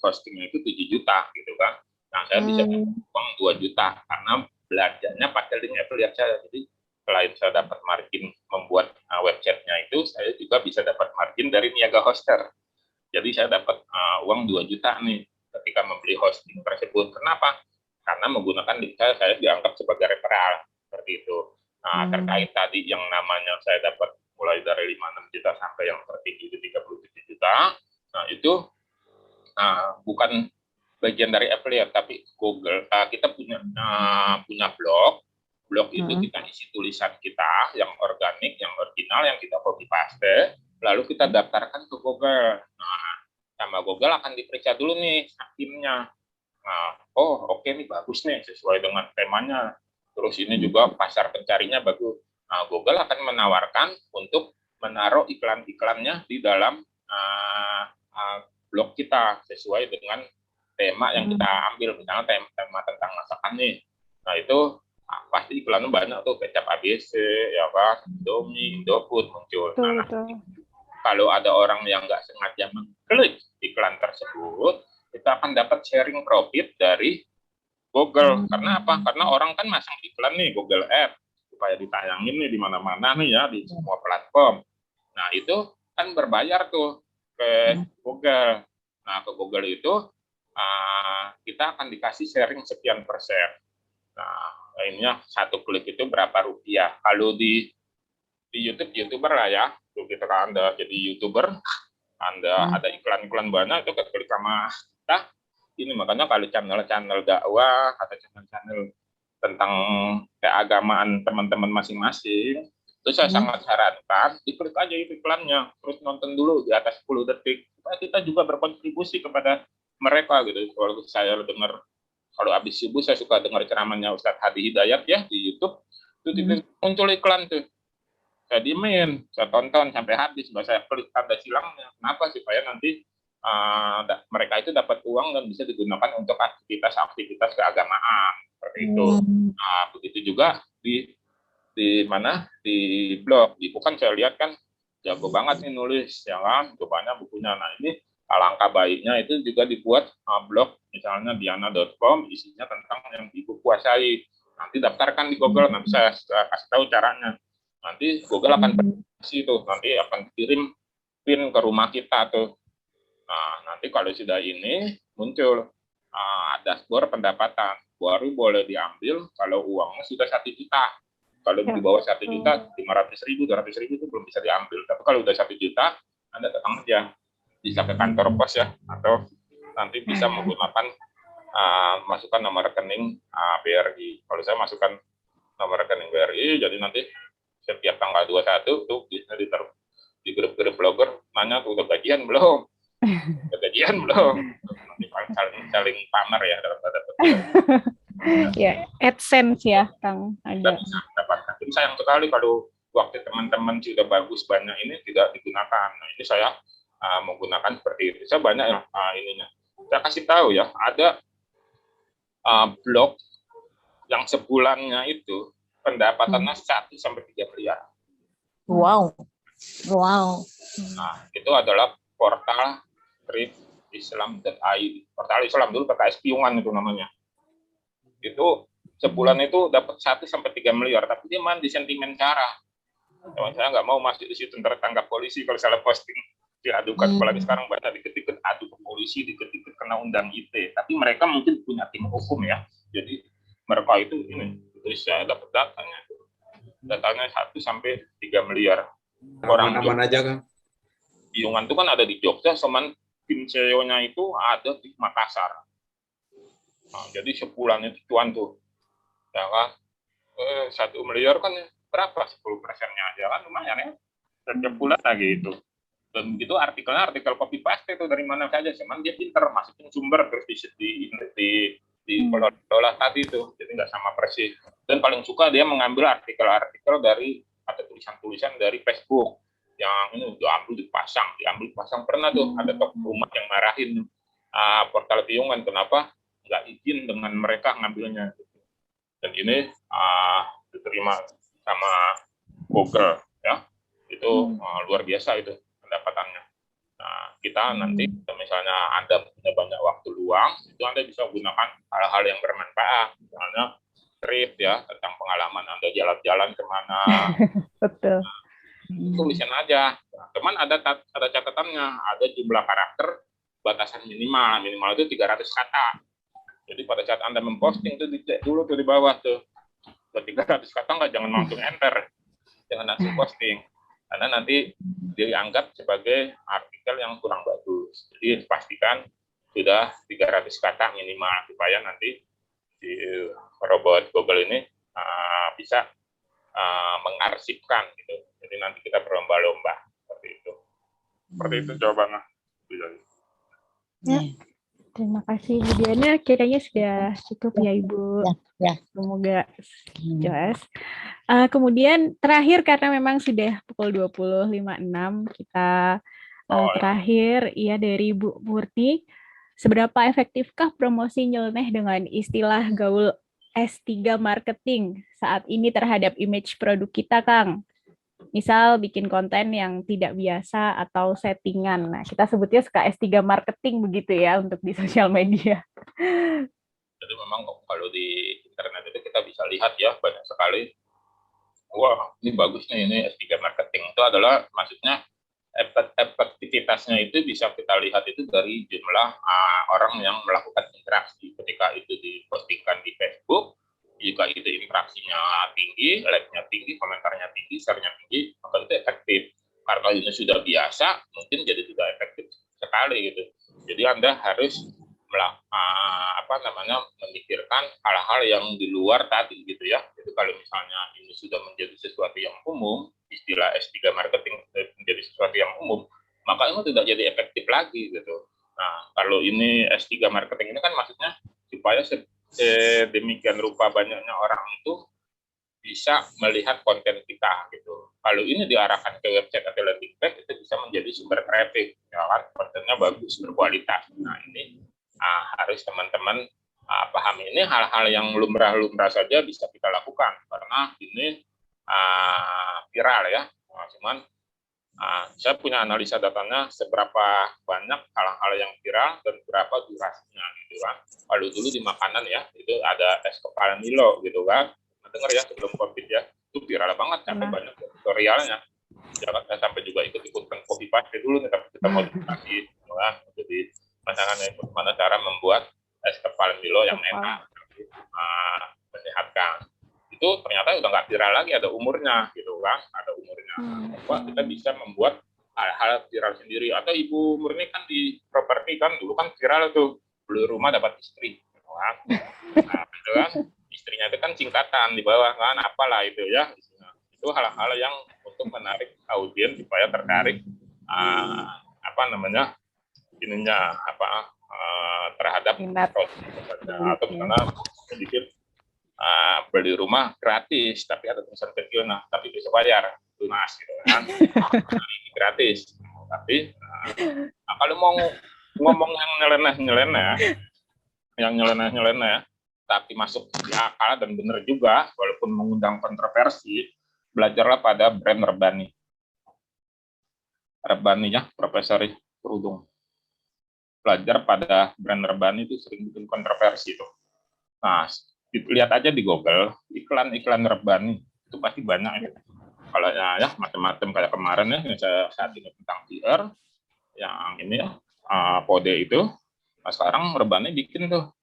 hostingnya itu 7 juta gitu kan. Nah saya bisa uang 2 juta karena belanjanya pakai link affiliate saya. Jadi selain saya dapat margin membuat website-nya itu, saya juga bisa dapat margin dari Niaga Hoster. Jadi saya dapat uang 2 juta nih ketika membeli hosting tersebut. Kenapa? Karena menggunakan link saya dianggap sebagai referral seperti itu. Nah, terkait tadi yang namanya saya dapat mulai dari 5-6 juta sampai yang tertinggi itu 37 juta. Nah, itu bukan bagian dari affiliate, tapi Google. Kita punya blog itu kita isi tulisan kita yang organik, yang original, yang kita copy paste, lalu kita daftarkan ke Google. Nah, sama Google akan diperiksa dulu nih hakimnya. Nah, oke nih bagus nih sesuai dengan temanya. Terus ini juga pasar pencarinya bagus. Nah, Google akan menawarkan untuk menaruh iklan-iklannya di dalam blog kita sesuai dengan tema yang kita ambil, misalnya tema tentang masakan nih. Nah, itu pasti iklannya banyak tuh, kecap ABC, ya kan, Indomie, Indofood muncul. Nah, kalau ada orang yang nggak sengaja mengklik iklan tersebut, kita akan dapat sharing profit dari Google. Karena apa? Karena orang kan masang iklan nih, Google Ads, supaya ditayangin nih di mana-mana nih ya, di semua platform. Nah, itu kan berbayar tuh ke Google. Nah, ke Google itu kita akan dikasih sharing sekian persen. Nah, lainnya satu klik itu berapa rupiah. Kalau di YouTube, YouTuber lah ya, kita kan Anda jadi YouTuber, Anda ada iklan-iklan banyak, itu klik sama kita. Ini makanya kalau channel-channel dakwah atau channel-channel tentang keagamaan teman-teman masing-masing, Itu saya sangat sarankan, diklik aja itu iklannya, terus nonton dulu di atas 10 detik. Supaya kita juga berkontribusi kepada mereka gitu. Kalau saya dengar, kalau habis subuh saya suka dengar ceramahnya Ustadz Hadi Hidayat ya di YouTube, itu muncul iklan tuh. Saya diemin, saya tonton sampai habis, saya klik tanda silangnya. Kenapa? Supaya nanti mereka itu dapat uang dan bisa digunakan untuk aktivitas-aktivitas keagamaan seperti itu. Nah, begitu juga di mana di blog, di bukan saya lihat kan jago banget nih nulis, ya kan, rupanya bukunya. Nah ini alangkah baiknya itu juga dibuat blog, misalnya diana.com, isinya tentang yang ibu kuasai. Nanti daftarkan di Google, nanti saya kasih tahu caranya. Nanti Google akan berisi itu, nanti akan kirim pin ke rumah kita tuh. Nah nanti kalau sudah ini muncul dashboard pendapatan, baru boleh diambil kalau uangnya sudah 1 juta. Kalau di bawah 1 juta, 500.000, 200.000 itu belum bisa diambil. Tapi kalau udah 1 juta, Anda datang aja. Bisa ke kantor pos ya, atau nanti bisa menggunakan masukkan nomor rekening BRI. Kalau saya masukkan nomor rekening BRI, jadi nanti setiap tanggal 21 tuh bisa ditaruh di grup-grup blogger, nanya tuh udah gajian belum? Udah gajian belum? Nanti saling pamer ya dalam tanda petik. Ya, AdSense ya, Kang. Ada. Dapatkan. Jadi sayang sekali kalau waktu teman-teman sudah bagus banyak ini tidak digunakan. Nah, ini saya menggunakan seperti itu. Saya banyak ininya. Saya kasih tahu ya, ada blog yang sebulannya itu pendapatannya 1 sampai 3 miliar. Wow. Nah, itu adalah portal islam.id. Portal Islam dulu PKS Piungan itu namanya. Itu sebulan itu dapat 1 sampai 3 miliar, tapi dia main di sentimen cara. Saya nggak mau masuk di situ tertangkap polisi kalau salah posting, diadukan. Apalagi sekarang banyak dikit-dikit adu ke polisi, dikit-dikit kena undang ITE. Tapi mereka mungkin punya tim hukum ya, jadi mereka itu ini. Terus saya dapat datanya 1 sampai 3 miliar. Orang Mana aja Kang? Piungan itu kan ada di Jogja, cuman tim CEO-nya itu ada di Makassar. Nah, jadi sebulan itu cuan tuh, ya kan, 1 miliar kan berapa 10%-nya aja kan lumayan ya, setiap bulan lagi itu. Dan begitu artikelnya artikel copy paste itu dari mana saja, cuman dia pinter masukin sumber terus di pola tadi itu, jadi nggak sama persis. Dan paling suka dia mengambil artikel-artikel dari atau tulisan-tulisan dari Facebook yang ini diambil dipasang pernah tuh ada toko rumah yang marahin portal Piungan kenapa nggak izin dengan mereka ngambilnya, dan ini diterima sama Google ya, itu luar biasa itu pendapatannya. Nah kita nanti misalnya Anda punya banyak waktu luang, itu Anda bisa gunakan hal-hal yang bermanfaat, misalnya trip ya, tentang pengalaman Anda jalan-jalan kemana. Betul. Tulisan aja, cuman ada catatannya, ada jumlah karakter batasan minimal itu 300 kata. Jadi pada saat Anda memposting itu dicek dulu tuh di bawah tuh. 300 kata nggak, jangan langsung enter. Jangan langsung posting. Karena nanti dianggap sebagai artikel yang kurang bagus. Jadi pastikan sudah 300 kata minimal supaya nanti di robot Google ini bisa mengarsipkan gitu. Jadi nanti kita berlomba-lomba seperti itu. Seperti itu jawabannya. Ya. Terima kasih Bu Diana, kiranya sudah cukup ya Ibu. Ya. Semoga jelas. Kemudian terakhir karena memang sudah pukul 20.56 kita terakhir ya dari Bu Murti, seberapa efektifkah promosi nyeleneh dengan istilah gaul S3 marketing saat ini terhadap image produk kita, Kang? Misal bikin konten yang tidak biasa atau settingan. Nah, kita sebutnya suka S3 marketing begitu ya untuk di sosial media. Jadi memang kalau di internet itu kita bisa lihat ya banyak sekali. Wah, ini bagusnya ini S3 marketing. Itu adalah maksudnya efektivitasnya itu bisa kita lihat itu dari jumlah orang yang melakukan interaksi ketika itu dipostingkan di Facebook. Jika itu interaksinya tinggi, like-nya tinggi, komentarnya tinggi, share-nya tinggi, maka itu efektif. Karena ini sudah biasa, mungkin jadi tidak efektif sekali gitu. Jadi Anda harus memikirkan hal-hal yang di luar tadi gitu ya. Jadi kalau misalnya ini sudah menjadi sesuatu yang umum, istilah S3 marketing menjadi sesuatu yang umum, maka itu tidak jadi efektif lagi gitu. Nah, kalau ini S3 marketing ini kan maksudnya supaya sedemikian rupa banyaknya orang itu bisa melihat konten kita gitu. Kalau ini diarahkan ke website atau landing page, itu bisa menjadi sumber traffic, ya kan? Kontennya bagus, berkualitas. Nah, ini harus teman-teman pahami. Ini hal-hal yang lumrah-lumrah saja bisa kita lakukan, karena ini viral ya. Nah, cuman saya punya analisa datanya seberapa banyak hal-hal yang viral dan berapa durasinya gitu kan. Kalau dulu di makanan ya, itu ada es kepala Milo gitu kan. Dengar ya, sebelum COVID ya, itu viral banget, sampai banyak tutorialnya. Jangan sampai juga ikut-ikutan copy paste dulu nih, tapi kita modifikasi kan. Jadi pasangannya bagaimana cara membuat es kepala Milo yang enak, menyehatkan. Itu ternyata udah nggak viral lagi, ada umurnya gitu kan, ada umurnya. Wah, kita bisa membuat hal-hal viral sendiri. Atau Ibu Murni kan di properti kan dulu kan viral tuh, beli rumah dapat istri gitu kan. Nah, gitu kan, istrinya itu kan singkatan di bawah kan, apalah itu ya. Itu hal-hal yang untuk menarik audiens supaya tertarik terhadap atau karena sedikit beli rumah gratis tapi ada tulisan kecil, nah tapi bisa bayar lunas gitu kan. Nah, ini gratis tapi kalau mau ngomong yang nyeleneh tapi masuk di akal dan benar juga walaupun mengundang kontroversi, belajarlah pada brand Rebani ya, Profesor Kerudung. Belajar pada brand Rebani itu sering bikin kontroversi itu. Nah, lihat aja di Google, iklan Rebani itu pasti banyak ya. Kalau ya macam-macam kayak kemarin ya, yang saya saat ini tentang PR, yang ini ya, Pode itu. Nah, sekarang Rebani bikin tuh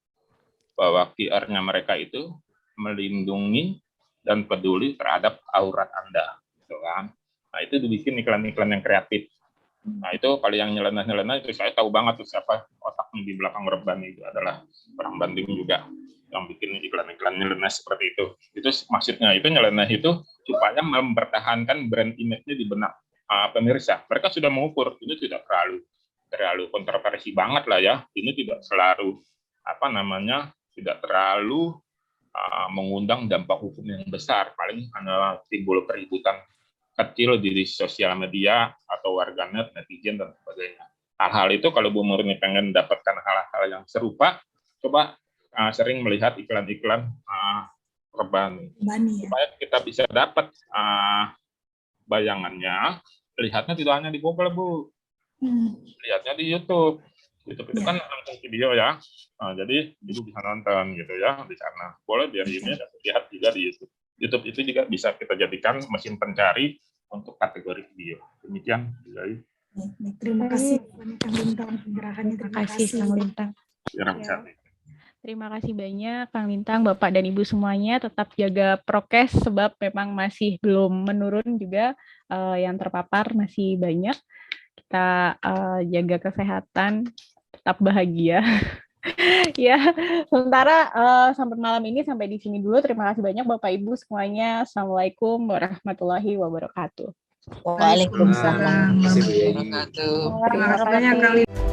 bahwa QR-nya mereka itu melindungi dan peduli terhadap aurat Anda, gitu kan. Nah, itu dibikin iklan-iklan yang kreatif. Nah, itu kalau yang nyeleneh itu saya tahu banget tuh siapa otaknya di belakang Rebani, itu adalah orang Bandung juga yang bikin iklan-iklan nyeleneh seperti itu. Itu maksudnya itu nyeleneh itu supaya mempertahankan brand image-nya di benak pemirsa. Mereka sudah mengukur ini tidak terlalu kontroversi banget lah ya. Ini tidak selalu tidak terlalu mengundang dampak hukum yang besar, paling hanya timbul keributan kecil di sosial media atau warganet, netizen dan sebagainya. Hal-hal itu kalau Bu Murni pengen dapatkan hal-hal yang serupa, coba sering melihat iklan-iklan Rebani ya. Supaya kita bisa dapat bayangannya, lihatnya tidak hanya di Google Bu, lihatnya di YouTube. YouTube itu kan langsung video ya, jadi Ibu bisa nonton gitu ya di sana. Boleh biar ini lihat juga di YouTube. YouTube itu juga bisa kita jadikan mesin pencari untuk kategori video. Demikian. Terima kasih Kang Lintang penjelasannya. Terima kasih Kang Lintang. Terima kasih banyak Kang Lintang, Bapak dan Ibu semuanya. Tetap jaga prokes sebab memang masih belum menurun juga, yang terpapar masih banyak. Kita jaga kesehatan, tetap bahagia. Ya, sementara sampai malam ini sampai di sini dulu. Terima kasih banyak Bapak Ibu semuanya. Assalamualaikum warahmatullahi wabarakatuh. Waalaikumsalam warahmatullahi wabarakatuh. Terima kasih banyak Kang Lintang.